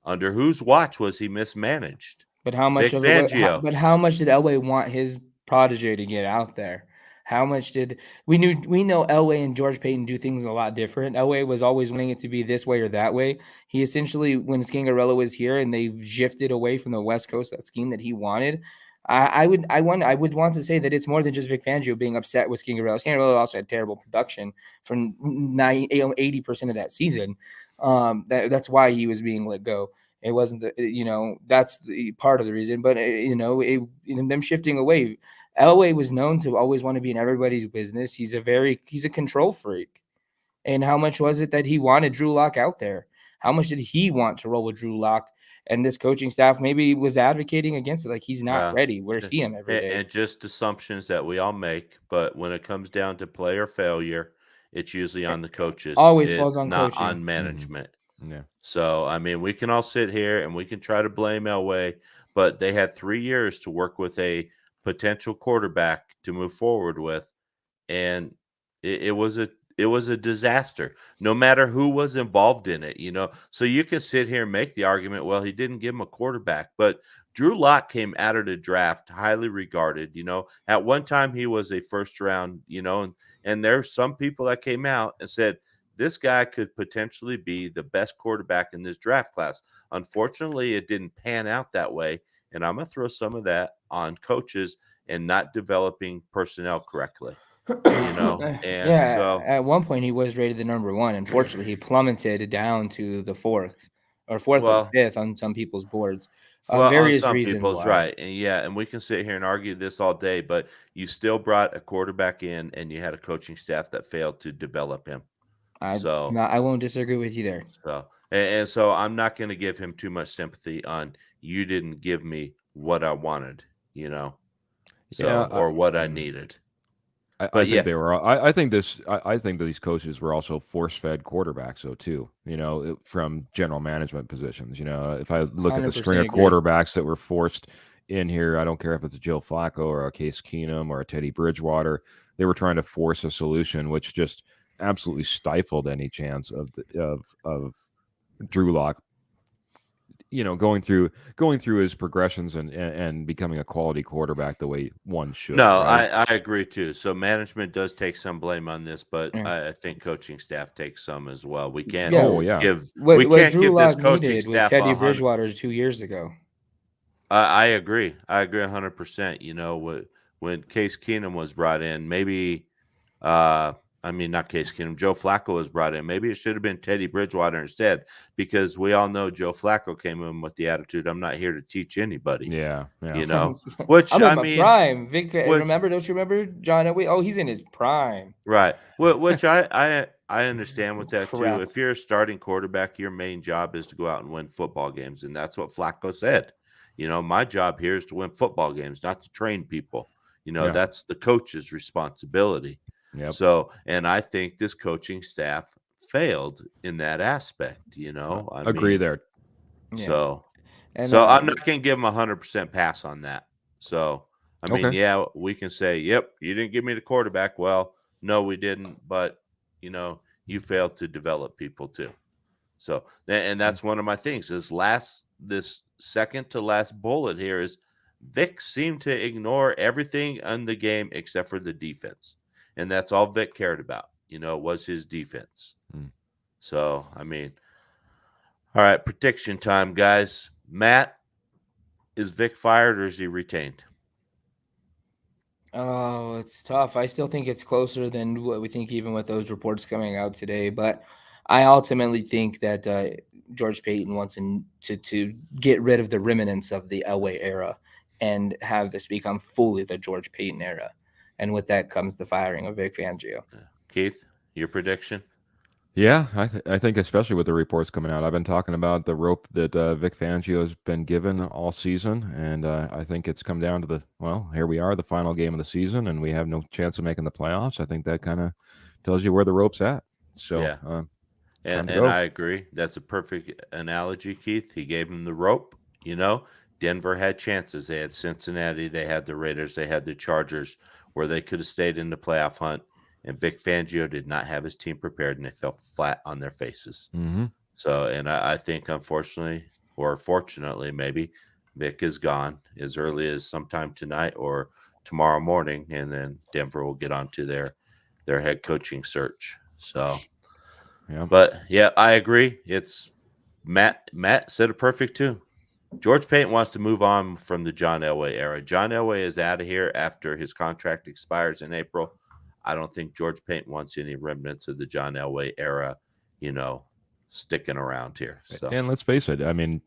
Under whose watch was he mismanaged? But how much Vic Fangio. But how much did Elway want his protege to get out there? How much did we know Elway and George Payton do things a lot different. Elway was always wanting it to be this way or that way. He essentially, when Scangarello was here and they shifted away from the West Coast, that scheme that he wanted, I would want to say that it's more than just Vic Fangio being upset with Scangarello. Scangarello also had terrible production for 80% of that season. That's why he was being let go. It wasn't that's the part of the reason, but them shifting away. Elway was known to always want to be in everybody's business. He's a control freak. And how much was it that he wanted Drew Lock out there? How much did he want to roll with Drew Lock? And this coaching staff maybe was advocating against it. Like, he's not ready. We're seeing him every day. And just assumptions that we all make. But when it comes down to player failure, it's usually on the coaches. Always falls on not coaching. On management. Mm-hmm. Yeah. So, I mean, we can all sit here and we can try to blame Elway, but they had 3 years to work with a potential quarterback to move forward with. And it was a disaster, no matter who was involved in it, So you can sit here and make the argument, well, he didn't give him a quarterback, but Drew Lock came out of the draft highly regarded. At one time he was a first round, and there's some people that came out and said this guy could potentially be the best quarterback in this draft class. Unfortunately, it didn't pan out that way. And I'm going to throw some of that on coaches and not developing personnel correctly. So at one point he was rated the number 1. Unfortunately, he plummeted down to the 4th or 5th on some people's boards. Various on some reasons people's why. right. And we can sit here and argue this all day, but you still brought a quarterback in and you had a coaching staff that failed to develop him. I won't disagrure with you there. So I'm not going to give him too much sympathy on you didn't give me what I wanted, or what I needed. I think they were. I think these coaches were also force-fed quarterbacks, though, too. From general management positions. If I look at the string of quarterbacks that were forced in here, I don't care if it's a Joe Flacco or a Case Keenum or a Teddy Bridgewater. They were trying to force a solution, which just absolutely stifled any chance of Drew Lock going through his progressions and becoming a quality quarterback the way one should. No, right? I agree too. So management does take some blame on this, but Yeah. I think coaching staff takes some as well. We can't Yeah. Oh yeah. give What this Drew Lock coaching needed was staff Teddy 100. Bridgewater 2 years ago. I agree. I agree 100%. When Case Keenum was brought in, maybe I mean, not Case Keenum, Joe Flacco was brought in. Maybe it should have been Teddy Bridgewater instead, because we all know Joe Flacco came in with the attitude, I'm not here to teach anybody. Yeah. Which I'm in I my mean, prime. Vic, which, don't you remember John Elway? Oh, he's in his prime. right. Which I understand with that too. Crap. If you're a starting quarterback, your main job is to go out and win football games. And that's what Flacco said. My job here is to win football games, not to train people. Yeah. That's the coach's responsibility. Yep. So, and I think this coaching staff failed in that aspect, I agree mean, there. Yeah. So, And, I'm not going to give them 100% pass on that. So, I mean, Okay. yeah, we can say, yep, you didn't give me the quarterback. Well, no, we didn't. But, you failed to develop people too. So, and that's one of my things this second to last bullet here is Vic seemed to ignore everything in the game except for the defense. And that's all Vic cared about, was his defense. So, I mean, all right, prediction time, guys. Matt, is Vic fired or is he retained? Oh, it's tough. I still think it's closer than what we think, even with those reports coming out today. But I ultimately think that George Payton wants to get rid of the remnants of the Elway era and have this become fully the George Payton era. And with that comes the firing of Vic Fangio. Keith, your prediction? Yeah, I think especially with the reports coming out, I've been talking about the rope that Vic Fangio has been given all season, and I think it's come down to here we are, the final game of the season, and we have no chance of making the playoffs. I think that kind of tells you where the rope's at. So, yeah. And I agree. That's a perfect analogy, Keith. He gave him the rope. Denver had chances. They had Cincinnati. They had the Raiders. They had the Chargers, where they could have stayed in the playoff hunt. And Vic Fangio did not have his team prepared, and they fell flat on their faces. Mm-hmm. So, and I think, unfortunately, or fortunately, maybe, Vic is gone as early as sometime tonight or tomorrow morning, and then Denver will get on to their head coaching search. So, yeah. But yeah, I agree. It's Matt said it perfect too. George Payton wants to move on from the John Elway era. John Elway is out of here after his contract expires in April. I don't think George Payton wants any remnants of the John Elway era, sticking around here. So, and let's face it, I mean,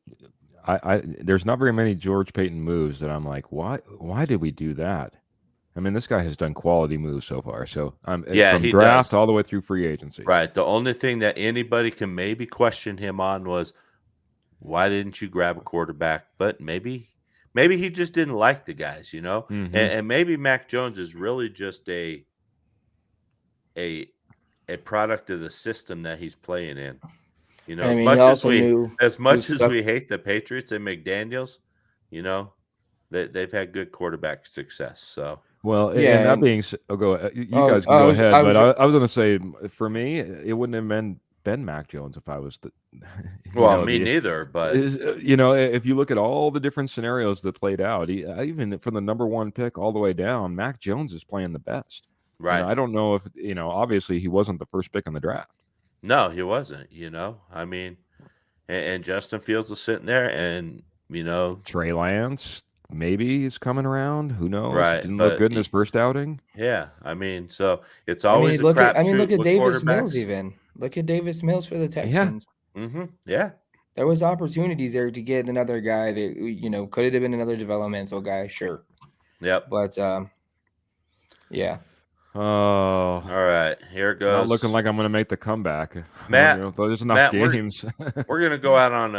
I there's not very many George Payton moves that I'm like, why did we do that? I mean, this guy has done quality moves so far. So from draft all the way through free agency. Right. The only thing that anybody can maybe question him on was, why didn't you grab a quarterback? But maybe he just didn't like the guys, Mm-hmm. And maybe Mac Jones is really just a product of the system that he's playing in. As much as we hate the Patriots and McDaniels, they've had good quarterback success. So, well, yeah, and that being said, you guys can go ahead. But I was going to say, for me, it wouldn't have been Mac Jones if I was the. Me neither. But if you look at all the different scenarios that played out, even from the number one pick all the way down, Mac Jones is playing the best. Right. I don't know if obviously he wasn't the first pick in the draft. No, he wasn't. I mean, and Justin Fields was sitting there, and Trey Lance. Maybe he's coming around. Who knows? Right, Didn't look good in his first outing. Yeah, I mean, so it's always a crapshoot. Look at Davis Mills. Even look at Davis Mills for the Texans. Yeah. Mm-hmm. Yeah, there was opportunities there to get another guy that could have been another developmental guy. Sure. Yep. But yeah. Oh, all right. Here it goes. Not looking like I'm going to make the comeback, Matt. There's enough games. We're going to go out on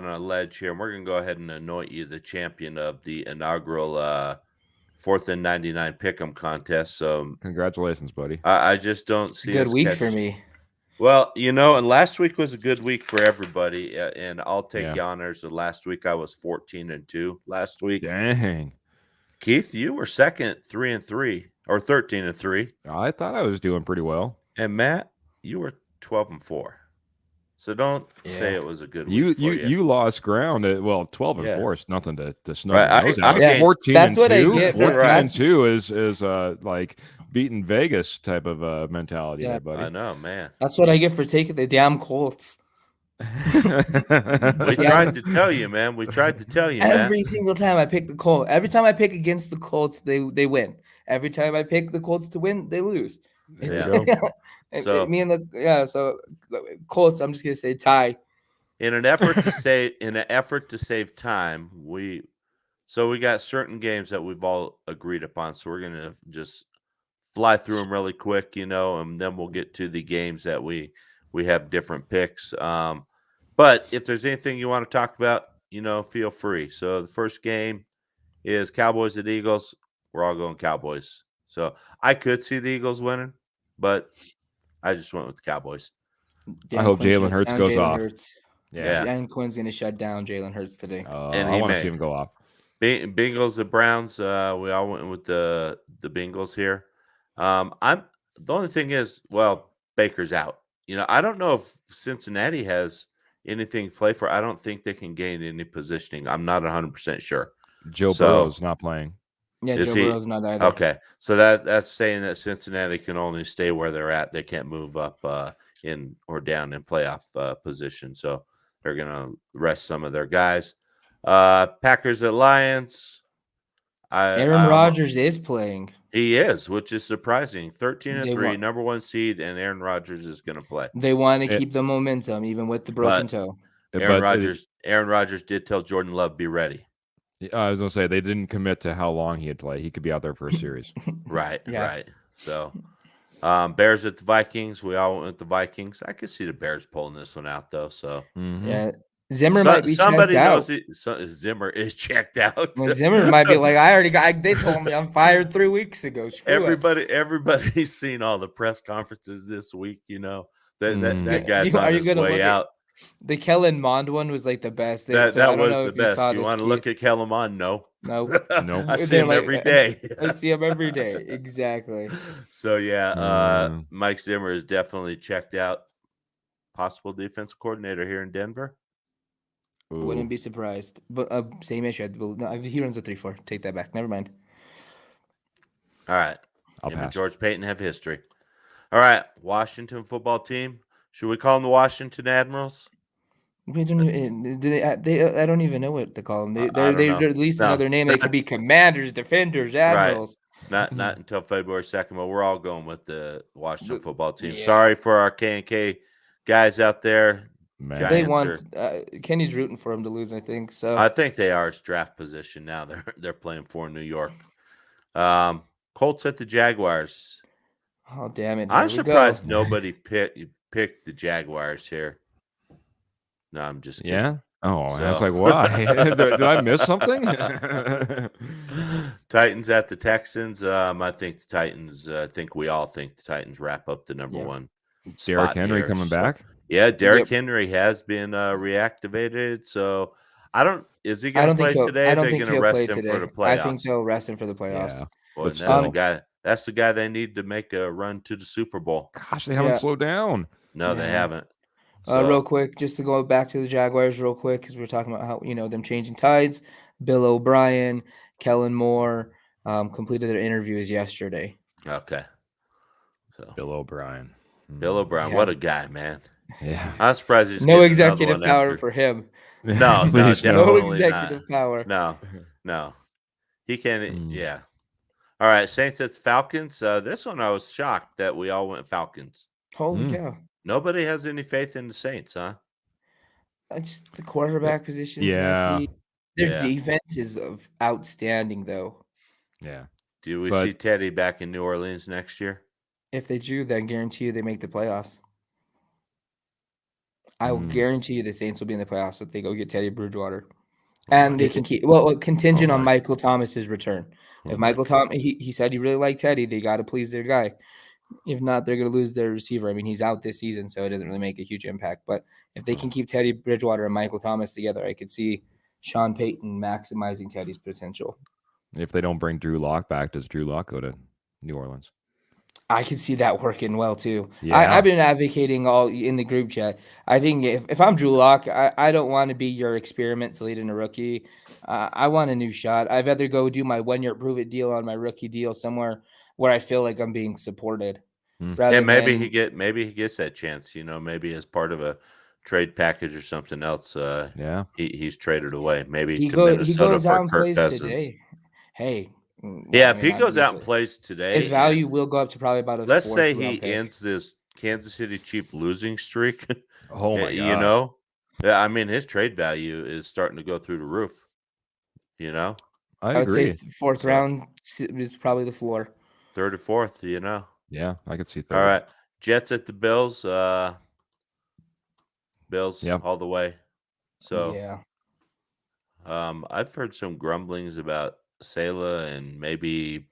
a ledge here, and we're going to go ahead and anoint you the champion of the inaugural 4th and 99 Pick'em contest. So, congratulations, buddy. I just don't see good week for me. Well, and last week was a good week for everybody, and I'll take the honors of last week. I was 14-2 last week. Dang. Keith, you were second, 3-3. Or 13-3. I thought I was doing pretty well. And Matt, you were 12-4. So don't say it was a good week You for you. you lost ground at 12-4 is nothing to snub Right, your nose I at. gained- 14 that's and what I 2. get. 14 Right. and 2 is like beating Vegas type of mentality there, buddy. I know, man. That's what I get for taking the damn Colts. We tried to tell you, man. We tried to tell you, man. Every single time I pick the Colts, every time I pick against the Colts, they win. Every time I pick the Colts to win, they lose. There you go. So- me and so Colts. I'm just gonna say tie. In an effort to save time, we got certain games that we've all agreed upon. So we're gonna just fly through them really quick, and then we'll get to the games that we have different picks. But if there's anything you want to talk about, feel free. So the first game is Cowboys at Eagles. We're all going Cowboys. So I could see the Eagles winning, but I just went with the Cowboys. I hope Jalen Hurts goes off. Yeah. Dan Quinn's going to shut down Jalen Hurts today. And I want to see him go off. Bengals and Browns. We all went with the Bengals here. The only thing is, Baker's out. I don't know if Cincinnati has anything to play for. I don't think they can gain any positioning. I'm not 100% sure. Joe Burrow's not playing. Yeah, Is Joe he? Burrow's not either. Okay, so that's saying that Cincinnati can only stay where they're at. They can't move up in or down in playoff position. So they're gonna rest some of their guys. Packers at Lions. Aaron Rodgers is playing. He is, which is surprising. 13-3, want- number 1 seed, and Aaron Rodgers is going to play. They want to keep the momentum, even with the broken toe. Aaron Rodgers did tell Jordan Love, be ready. I was going to say, they didn't commit to how long he'd play. He could be out there for a series. Right. So, Bears at the Vikings. We all went with the Vikings. I could see the Bears pulling this one out, though. So, yeah. Zimmer might be somebody checked out. knows Zimmer is checked out. Well, Zimmer might be like, they told me I'm fired 3 weeks ago. Everybody's seen all the press conferences this week. That guy's on his way out. The Kellen Mond one was like the best. That was the best. You want to look at Kellen Mond? No. I see him every day. I see him every day. Exactly. So Mike Zimmer is definitely checked out. Possible defensive coordinator here in Denver. Ooh. Wouldn't be surprised. But same issue. He runs a 3-4. Take that back. Never mind. All right. Him and George Payton have history. All right. Washington football team. Should we call them the Washington Admirals? We don't even, I don't even know what to call them. They're at least another name. They could be Commanders, Defenders, Admirals. Right. Not until February 2nd, but we're all going with the Washington football team. Yeah. Sorry for our K&K guys out there. They want Kenny's rooting for him to lose, I think. So I think they are. It's draft position now. They're playing for New York. Colts at the Jaguars. Oh, damn it. I'm surprised nobody picked the Jaguars here. No, I'm just kidding. Yeah. Oh, so. I was like, why? Did I miss something? Titans at the Texans. I think the Titans. I think we all think the Titans wrap up the number one. Derrick Henry coming back. Yeah, Derrick Henry has been reactivated. So I don't. Is he going to play today? They're going to rest him for the playoffs. I think they'll rest him for the playoffs. Yeah. Well, that's the guy. That's the guy they need to make a run to the Super Bowl. Gosh, they haven't slowed down. No, they haven't. So, real quick, just to go back to the Jaguars real quick, because we're talking about how, them changing tides. Bill O'Brien, Kellen Moore completed their interviews yesterday. Okay. So Bill O'Brien. What a guy, man. Yeah. I'm surprised he's no executive power for him. No, no executive power. No. He can't. Yeah. All right, Saints at the Falcons. This one I was shocked that we all went Falcons. Holy cow. Nobody has any faith in the Saints, huh? Just the quarterback positions. Yeah. Their defense is outstanding, though. Yeah. Do we see Teddy back in New Orleans next year? If they do, then guarantee you they make the playoffs. I will guarantee you the Saints will be in the playoffs if they go get Teddy Bridgewater. And they can keep contingent on Michael Thomas's return. If Michael Thomas, he said he really liked Teddy, they got to please their guy. If not, they're going to lose their receiver. I mean, he's out this season, so it doesn't really make a huge impact. But if they can keep Teddy Bridgewater and Michael Thomas together, I could see Sean Payton maximizing Teddy's potential. If they don't bring Drew Lock back, does Drew Lock go to New Orleans? I can see that working well too. Yeah. I've been advocating all in the group chat. I think if I'm Drew Lock, I don't want to be your experiments leading a rookie. I want a new shot. I'd rather go do my 1 year prove it deal on my rookie deal somewhere where I feel like I'm being supported, Mm. Yeah, rather than maybe he gets that chance, maybe as part of a trade package or something else. Yeah. He's traded away, maybe to he Minnesota goes for out and Kirk plays Cousins. today. Hey, Yeah, I if mean, he goes out and plays his today, and value will go up to probably about a let's say 4th round he pick. ends this Kansas City Chief losing streak, Oh my you gosh. know, yeah, I mean his trade value is starting to go through the roof. I I would say agree. 4th So round is probably the floor. third or fourth. Yeah, I could see All third. right, Jets at the Bills. Bills Yep. all the way. So Yeah. I've heard some grumblings about Sala and maybe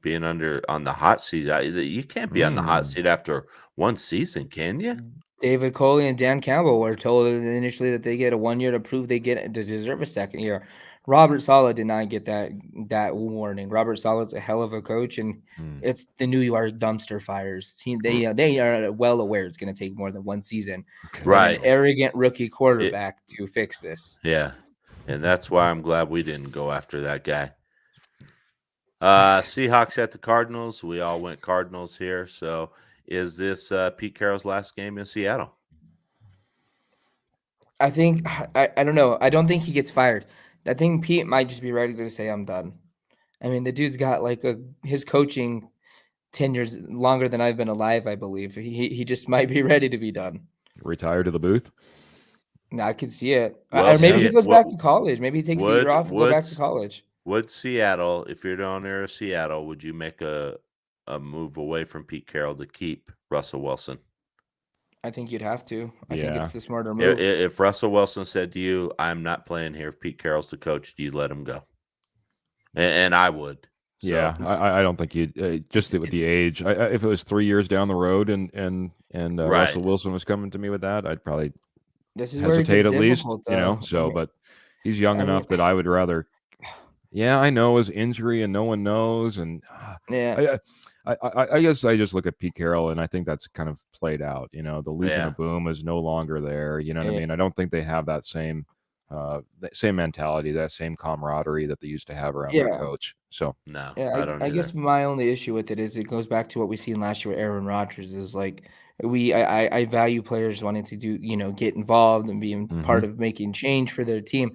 being on the hot seat. You can't be on the hot Mm. seat after one season, can you? David Coley and Dan Campbell were told initially that they get a 1 year to prove they deserve a second year. Robert Saleh did not get that warning. Robert Saleh's a hell of a coach, and Mm. it's the New York dumpster fires team. They are well aware it's going to take more than one season Okay. and Right. an arrogant rookie It, quarterback to fix this. yeah. And that's why I'm glad we didn't go after that guy. Seahawks at the Cardinals. We all went Cardinals here. So is this Pete Carroll's last game in Seattle? I think I don't know. I don't think he gets fired. I think Pete might just be ready to say I'm done. I mean, the dude's got his coaching 10 years longer than I've been alive, I believe. He just might be ready to be done. Retire to the booth. No, I could see it. Well, Or maybe he goes back What to college. Maybe he takes a year off and go back to college. would Seattle, if you're down there in Seattle, would you make a move away from Pete Carroll to keep Russell Wilson? I think you'd have to. I think Yeah. it's the smarter move. If Russell Wilson said to you, "I'm not playing here," if Pete Carroll's the coach, do you let him go? And I would. So, Yeah, I don't think you'd just with the age. If it was 3 years down the road and Right. Russell Wilson was coming to me with that, I'd probably This is where it hesitate gets at least, difficult, though. So, but he's young I mean, enough that I would rather. Yeah, I know his injury, and no one knows, and yeah. I guess I just look at Pete Carroll, and I think that's kind of played out. The Legion Yeah. of Boom is no longer there. You know what I Yeah. mean? I don't think they have that same mentality, that same camaraderie that they used to have around their Yeah. coach. So no, Yeah, I don't I either. guess my only issue with it is it goes back to what we seen last year with Aaron Rodgers. Is like I value players wanting to get involved and being part of making change for their team,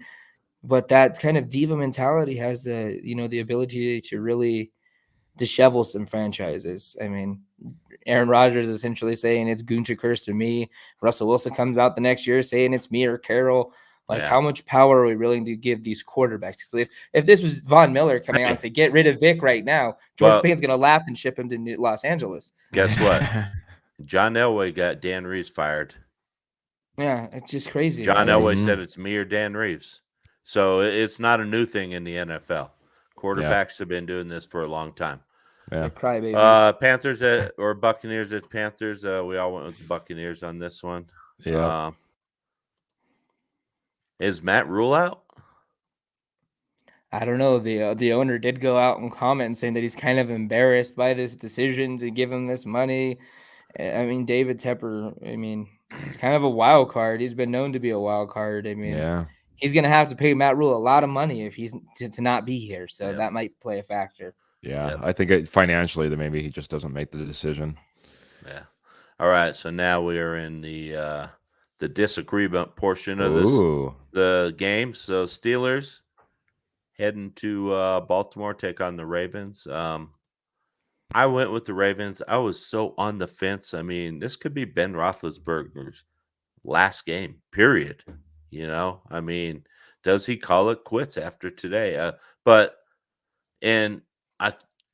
but that kind of diva mentality has the ability to really dishevel some franchises. I mean, Aaron Rodgers is essentially saying it's Gunter Curse to me. Russell Wilson comes out the next year saying it's me or Carroll. Like, Yeah. how much power are we willing to give these quarterbacks? If this was Von Miller coming out and say, get rid of Vic right now, George Payne's going to laugh and ship him to Los Angeles. Guess what? John Elway got Dan Reeves fired. Yeah, it's just crazy. John Elway said it's me or Dan Reeves. So it's not a new thing in the NFL. Quarterbacks have been doing this for a long time. Yeah. Crybabies. Panthers or Buccaneers at Panthers. We all went with the Buccaneers on this one. Yeah. Is Matt Rule out? I don't know. The owner did go out and comment saying that he's kind of embarrassed by this decision to give him this money. I mean, David Tepper, he's kind of a wild card. He's been known to be a wild card. He's going to have to pay Matt Rule a lot of money if he's to not be here. So that might play a factor. Yeah, I think financially that maybe he just doesn't make the decision. Yeah. All right. So now we are in the disagreement portion of the game. So Steelers heading to Baltimore, take on the Ravens. I went with the Ravens. I was so on the fence. I mean, this could be Ben Roethlisberger's last game, period. Does he call it quits after today?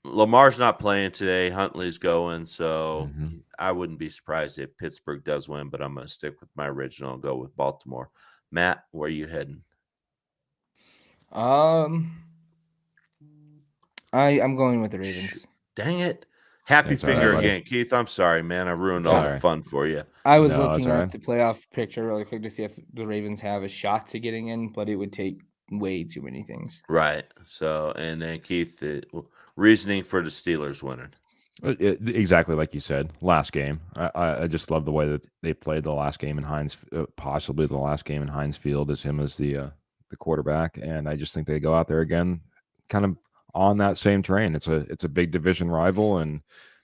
Lamar's not playing today. Huntley's going, so I wouldn't be surprised if Pittsburgh does win, but I'm going to stick with my original and go with Baltimore. Matt, where are you heading? I'm going with the Ravens. Dang it. Happy finger again. Keith, I'm sorry, man. I ruined all the fun for you. I was looking at the playoff picture really quick to see if the Ravens have a shot to getting in, but it would take way too many things. Right. So, and then Keith, reasoning for the Steelers winning. Exactly like you said, last game. I just love the way that they played the last game in Heinz, possibly the last game in Heinz Field as him as the quarterback, and I just think they go out there again, kind of on that same train. It's a big division rival, and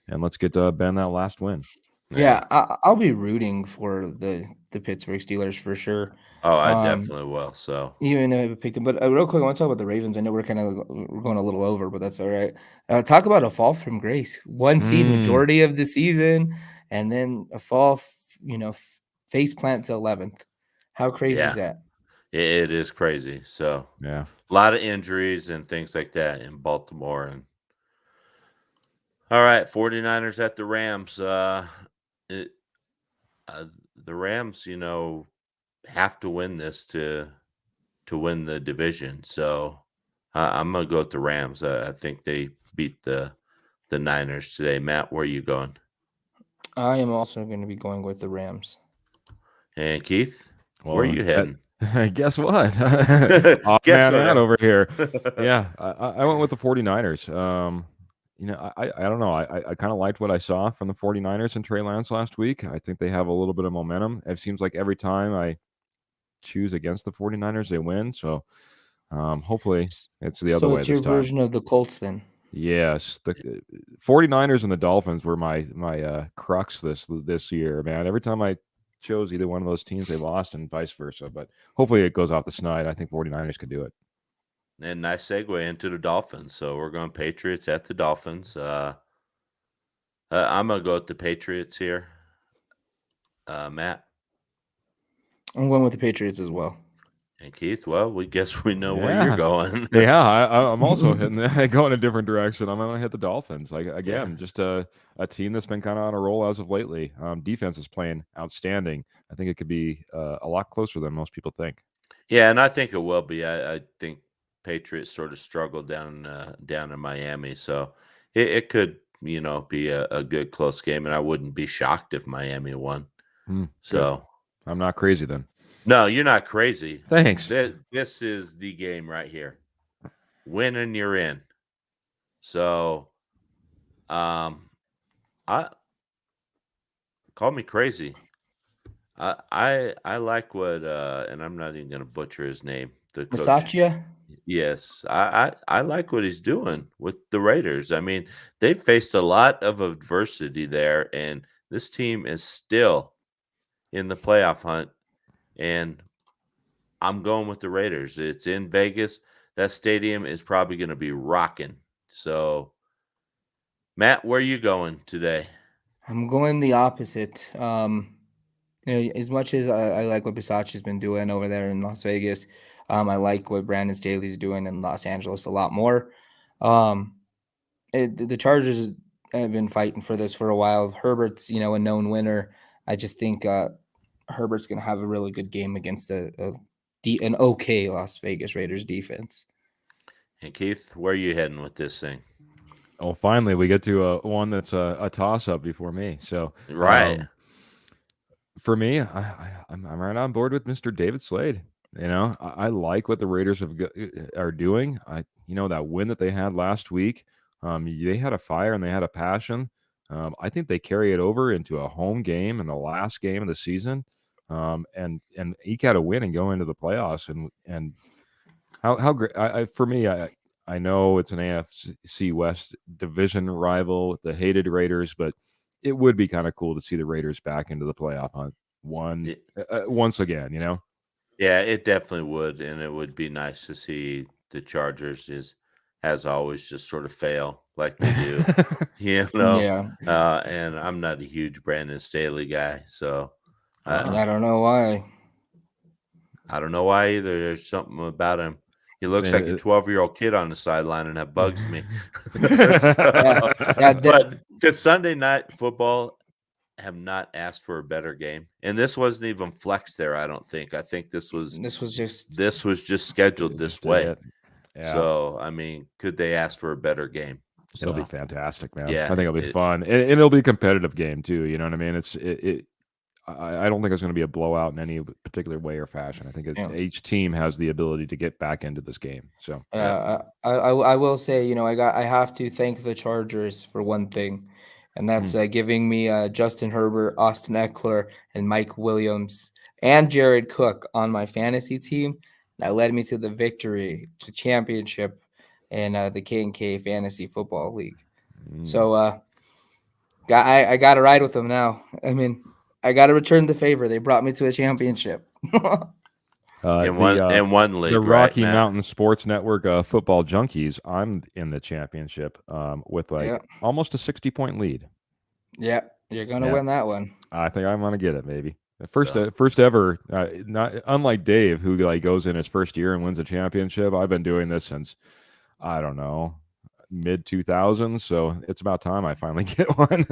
let's get Ben that last win. Yeah, I'll be rooting for the Pittsburgh Steelers for sure. Oh, I definitely will. So Even though I picked them, but real quick, I want to talk about the Ravens. I know we're going a little over, but that's all right. Talk about a fall from grace. One seed majority of the season, and then a fall, face plant to 11th. How crazy is that? It is crazy. So yeah, a lot of injuries and things like that in Baltimore. And all right, 49ers at the Rams. The Rams, have to win this to win the division. So I'm gonna go with the Rams. I think they beat the Niners today. Matt, where are you going? I am also going to be going with the Rams. And Keith, where are you heading? Guess what? Guess what? Out over here. Yeah, I went with the 49ers. I don't know. I kind of liked what I saw from the 49ers and Trey Lance last week. I think they have a little bit of momentum. It seems like every time I choose against the 49ers, they win. So hopefully it's the other way this time. So it's your version of the Colts then? Yes. The 49ers and the Dolphins were my crux this year, man. Every time I chose either one of those teams, they lost, and vice versa. But hopefully it goes off the snide. I think 49ers could do it. And nice segue into the Dolphins. So we're going Patriots at the Dolphins. I'm going to go with the Patriots here. Matt? I'm going with the Patriots as well. And Keith, well, we guess we know where you're going. I'm also going a different direction. I'm going to hit the Dolphins. Just a team that's been kind of on a roll as of lately. Defense is playing outstanding. I think it could be a lot closer than most people think. Yeah, and I think it will be. I think Patriots sort of struggled down in Miami, so it could be a good close game, and I wouldn't be shocked if Miami won. So good. I'm not crazy then. No, you're not crazy. Thanks. This is the game right here. Win and you're in. So, I call me crazy. I like what and I'm not even going to butcher his name. The coach. Masaccia? Yes, I like what he's doing with the Raiders. I mean, they've faced a lot of adversity there, and this team is still in the playoff hunt. And I'm going with the Raiders. It's in Vegas. That stadium is probably going to be rocking. So, Matt, where are you going today? I'm going the opposite. As much as I like what Bisaccia's been doing over there in Las Vegas, I like what Brandon Staley's doing in Los Angeles a lot more. The Chargers have been fighting for this for a while. Herbert's, a known winner. I just think Herbert's going to have a really good game against an okay Las Vegas Raiders defense. And Keith, where are you heading with this thing? Oh, finally, we get to one that's a toss-up before me. So, right. For me, I'm right on board with Mr. David Slade. I like what the Raiders are doing. That win that they had last week, they had a fire and they had a passion. I think they carry it over into a home game and the last game of the season, and eke out a win and go into the playoffs. And how great! For me, I know it's an AFC West division rival, the hated Raiders, but it would be kind of cool to see the Raiders back into the playoff hunt once again. Yeah, it definitely would, and it would be nice to see the Chargers as always, just sort of fail like they do. Yeah. And I'm not a huge Brandon Staley guy, so I don't know why. I don't know why either. There's something about him. He looks like a 12-year-old kid on the sideline, and that bugs me. But could Sunday Night Football have not asked for a better game? And this wasn't even flexed there, I don't think. I think this was just scheduled this way. Yeah. So, I mean, could they ask for a better game? So, it'll be fantastic, man. Yeah, I think it'll be fun. And it'll be a competitive game, too. You know what I mean? I don't think it's going to be a blowout in any particular way or fashion. I think each team has the ability to get back into this game. So I will say, I have to thank the Chargers for one thing. and that's giving me Justin Herbert, Austin Eckler, and Mike Williams and Jared Cook on my fantasy team. That led me to the victory, to championship in the K&K Fantasy Football League. So I got to ride with them now. I mean, I got to return the favor. They brought me to a championship. In one league, the Rocky right, Mountain Sports Network Football Junkies. I'm in the championship with almost a 60-point lead. Yeah, you're gonna win that one. I think I'm gonna get it, maybe. First ever. Not unlike Dave, who goes in his first year and wins a championship. I've been doing this since, I don't know, mid 2000s. So it's about time I finally get one.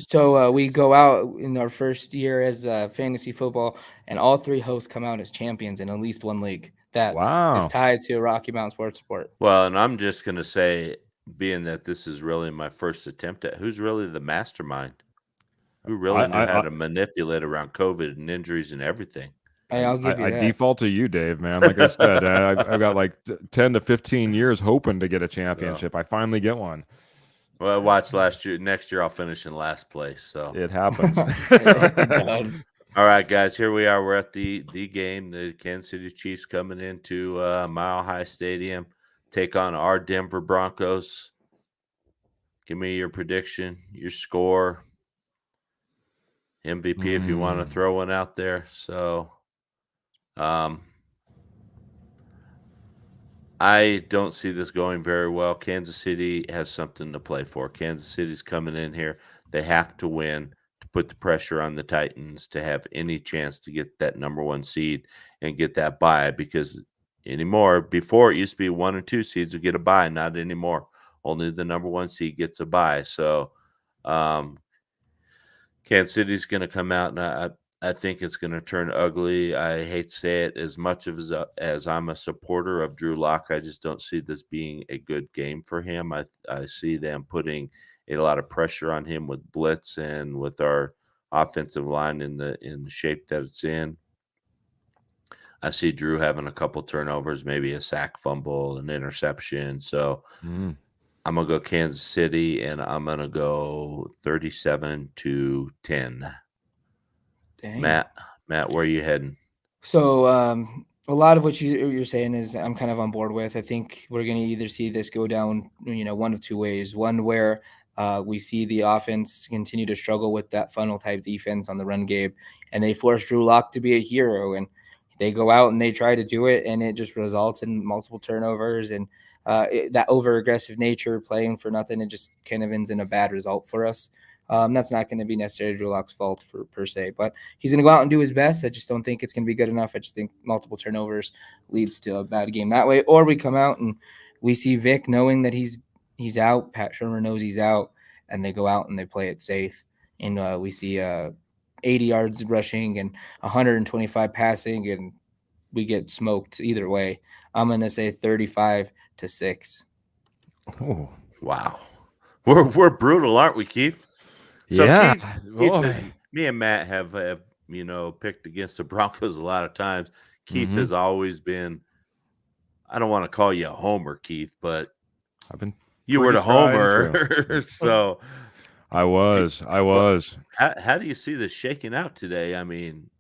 So we go out in our first year as fantasy football, and all three hosts come out as champions in at least one league. That is tied to Rocky Mountain Sports Support. Well, and I'm just gonna say, being that this is really my first attempt at who's really the mastermind, who really knew how to manipulate around COVID and injuries and everything. Hey, I'll give you that. I default to you, Dave, man. Like I said, I've got 10 to 15 years hoping to get a championship. So, I finally get one. Well, I watched next year I'll finish in last place. So it happens. It does. All right, guys, here we are. We're at the game. The Kansas City Chiefs coming into Mile High Stadium, take on our Denver Broncos. Give me your prediction, your score, MVP if you want to throw one out there. So I don't see this going very well. Kansas City has something to play for. Kansas City's coming in here. They have to win to put the pressure on the Titans to have any chance to get that number 1 seed and get that bye, because anymore, before it used to be 1 and 2 seeds would get a bye, not anymore. Only the number 1 seed gets a bye. So Kansas City's going to come out, and I think it's going to turn ugly. I hate to say it, as much as I'm a supporter of Drew Lock, I just don't see this being a good game for him. I see them putting a lot of pressure on him with blitz and with our offensive line in the shape that it's in. I see Drew having a couple turnovers, maybe a sack, fumble, an interception. So I'm going to go Kansas City, and I'm going to go 37-10. Dang. Matt, where are you heading? So a lot of what you're saying is I'm kind of on board with. I think we're going to either see this go down, one of two ways. One where we see the offense continue to struggle with that funnel type defense on the run game, and they force Drew Lock to be a hero, and they go out and they try to do it, and it just results in multiple turnovers and that over aggressive nature, playing for nothing. It just kind of ends in a bad result for us. That's not going to be necessarily Drew Lock's fault per se, but he's going to go out and do his best. I just don't think it's going to be good enough. I just think multiple turnovers leads to a bad game that way. Or we come out and we see Vic knowing that he's out. Pat Shurmur knows he's out, and they go out and they play it safe. And we see 80 yards rushing and 125 passing, and we get smoked either way. I'm going to say 35-6. Oh, wow. We're brutal, aren't we, Keith? So yeah. Keith, me and Matt have picked against the Broncos a lot of times. Keith has always been, I don't want to call you a homer, Keith, but you were the homer. So I was. How do you see this shaking out today? I mean,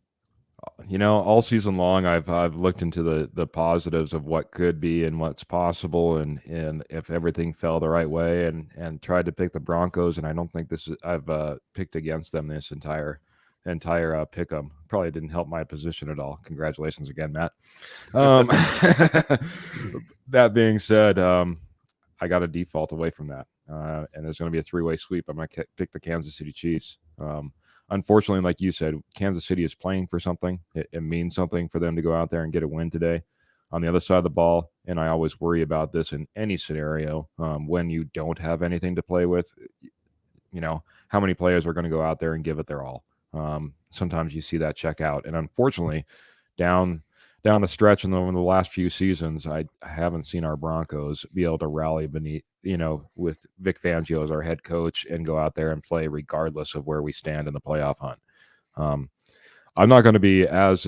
all season long, I've looked into the positives of what could be and what's possible, and if everything fell the right way, and tried to pick the Broncos, and I don't think I've picked against them this entire pick 'em. Probably didn't help my position at all. Congratulations again, Matt. That being said, I got a default away from that, and there's going to be a 3-way sweep. I'm going to pick the Kansas City Chiefs. Unfortunately, like you said, Kansas City is playing for something. It means something for them to go out there and get a win today. On the other side of the ball, and I always worry about this in any scenario, when you don't have anything to play with, how many players are going to go out there and give it their all. Sometimes you see that check out. And unfortunately, down the stretch in the last few seasons, I haven't seen our Broncos be able to rally beneath, with Vic Fangio as our head coach and go out there and play regardless of where we stand in the playoff hunt. I'm not going to be as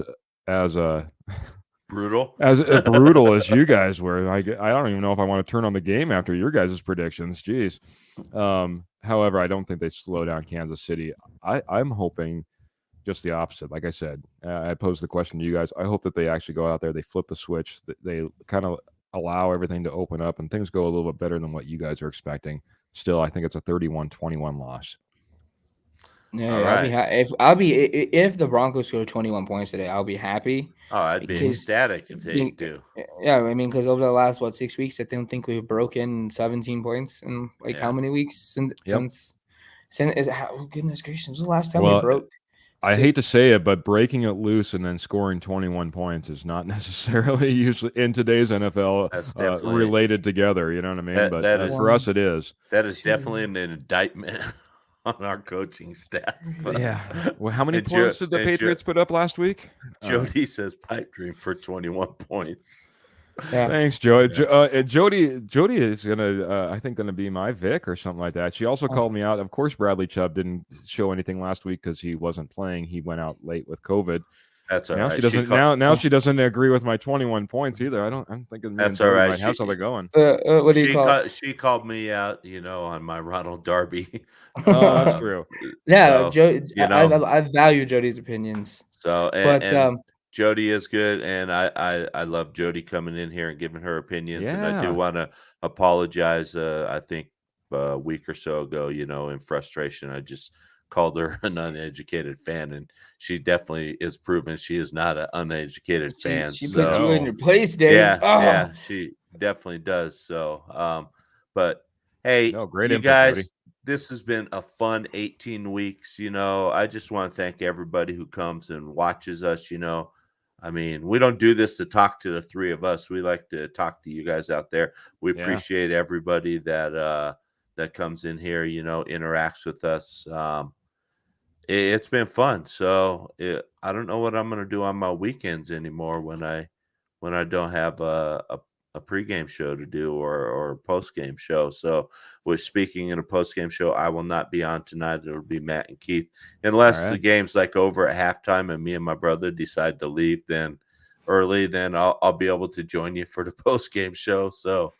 brutal. As brutal as you guys were. I don't even know if I want to turn on the game after your guys' predictions. Jeez. However, I don't think they slow down Kansas City. I'm hoping just the opposite. Like I said, I posed the question to you guys. I hope that they actually go out there, they flip the switch, that they kind of allow everything to open up and things go a little bit better than what you guys are expecting. Still, I think it's a 31-21 loss. Yeah, if the Broncos score 21 points today, I'll be happy. Oh, I'd be ecstatic if they do. Yeah, I mean, because over the last 6 weeks, I don't think we've broken 17 points in how many weeks since goodness gracious, was the last time we broke? I hate to say it, but breaking it loose and then scoring 21 points is not necessarily usually in today's NFL related together. You know what I mean? But for us, it is. That is definitely an indictment on our coaching staff. Yeah. Well, how many points did the Patriots put up last week? Jody says pipe dream for 21 points. Yeah. Thanks, Joey. Jody is gonna, I think, gonna be my Vic or something like that. She also called me out. Of course, Bradley Chubb didn't show anything last week because he wasn't playing. He went out late with COVID. That's all right. She doesn't now. She doesn't agree with my 21 points either. I'm thinking that's all right. Might have something going. What do you call? She called me out, on my Ronald Darby. Oh, that's true. Yeah, so, I value Jody's opinions. So, and Jody is good, and I love Jody coming in here and giving her opinions. Yeah. And I do want to apologize. I think a week or so ago, in frustration, I just called her an uneducated fan, and she definitely is proven she is not an uneducated fan. She put you in your place, Dave. Yeah, she definitely does. So, but hey, great you input, guys. Jody. This has been a fun 18 weeks. I just want to thank everybody who comes and watches us. I mean, we don't do this to talk to the three of us. We like to talk to you guys out there. We appreciate everybody that comes in here, interacts with us. It's been fun. So I don't know what I'm going to do on my weekends anymore when I don't have a pregame show to do or a postgame show. So we're speaking in a postgame show. I will not be on tonight. It'll be Matt and Keith, unless the game's over at halftime and me and my brother decide to leave then I'll be able to join you for the postgame show. So,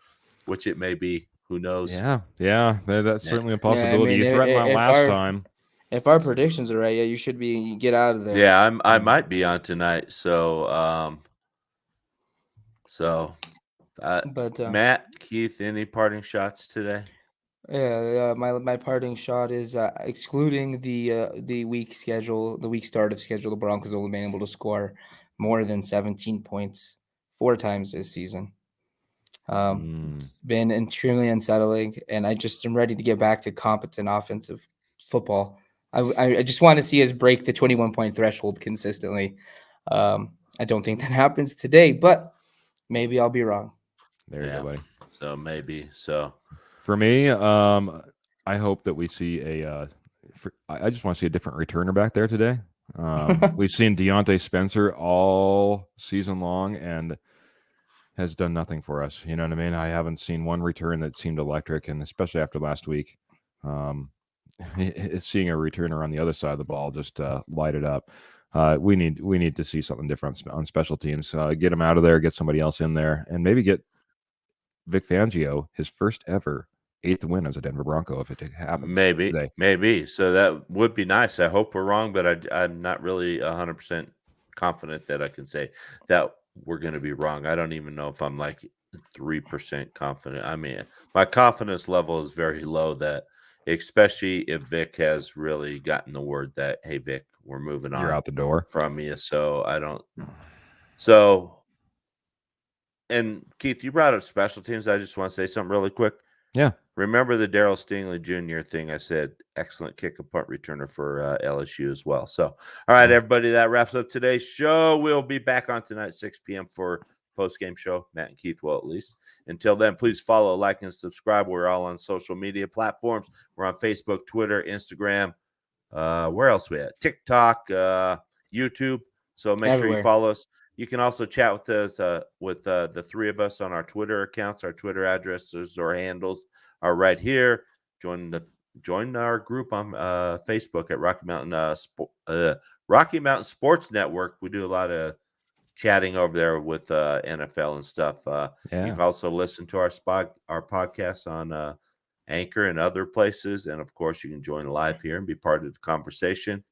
which it may be, who knows? Yeah. That's certainly a possibility. You threatened that last time. If our predictions are right, you should get out of there. Yeah, I might be on tonight. So, but Matt, Keith, any parting shots today? Yeah, my parting shot is excluding the week start of schedule. The Broncos only been able to score more than 17 points 4 times this season. It's been extremely unsettling, and I just am ready to get back to competent offensive football. I just want to see us break the 21-point threshold consistently. I don't think that happens today, but maybe I'll be wrong. There you go, buddy. So maybe. So for me, I hope that we see I just want to see a different returner back there today. We've seen Deontay Spencer all season long and has done nothing for us. You know what I mean? I haven't seen one return that seemed electric, and especially after last week, seeing a returner on the other side of the ball just light it up. We need to see something different on special teams. Get him out of there, get somebody else in there, and maybe get Vic Fangio his first ever 8th win as a Denver Bronco if it happens. Maybe. So that would be nice. I hope we're wrong, but I'm not really 100% confident that I can say that we're going to be wrong. I don't even know if I'm 3% confident. I mean, my confidence level is very low, that especially if Vic has really gotten the word that, hey, Vic, we're moving on. You're out the door from you. So I don't. So. And Keith, you brought up special teams. I just want to say something really quick. Yeah. Remember the Darryl Stingley Jr. thing? I said excellent kick and punt returner for LSU as well. So, all right, everybody, that wraps up today's show. We'll be back on tonight, 6 p.m. for post-game show. Matt and Keith will, at least. Until then, please follow, like, and subscribe. We're all on social media platforms. We're on Facebook, Twitter, Instagram. Where else we at? TikTok, YouTube. So make sure you follow us. You can also chat with us, the three of us on our Twitter accounts. Our Twitter addresses or handles are right here. Join our group on Facebook at Rocky Mountain Sports Network. We do a lot of chatting over there with NFL and stuff. You can also listen to our podcast on Anchor and other places. And, of course, you can join live here and be part of the conversation.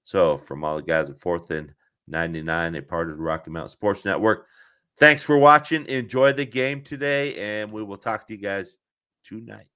So from all the guys at 4th and 99, a part of the Rocky Mountain Sports Network, thanks for watching. Enjoy the game today, and we will talk to you guys tonight.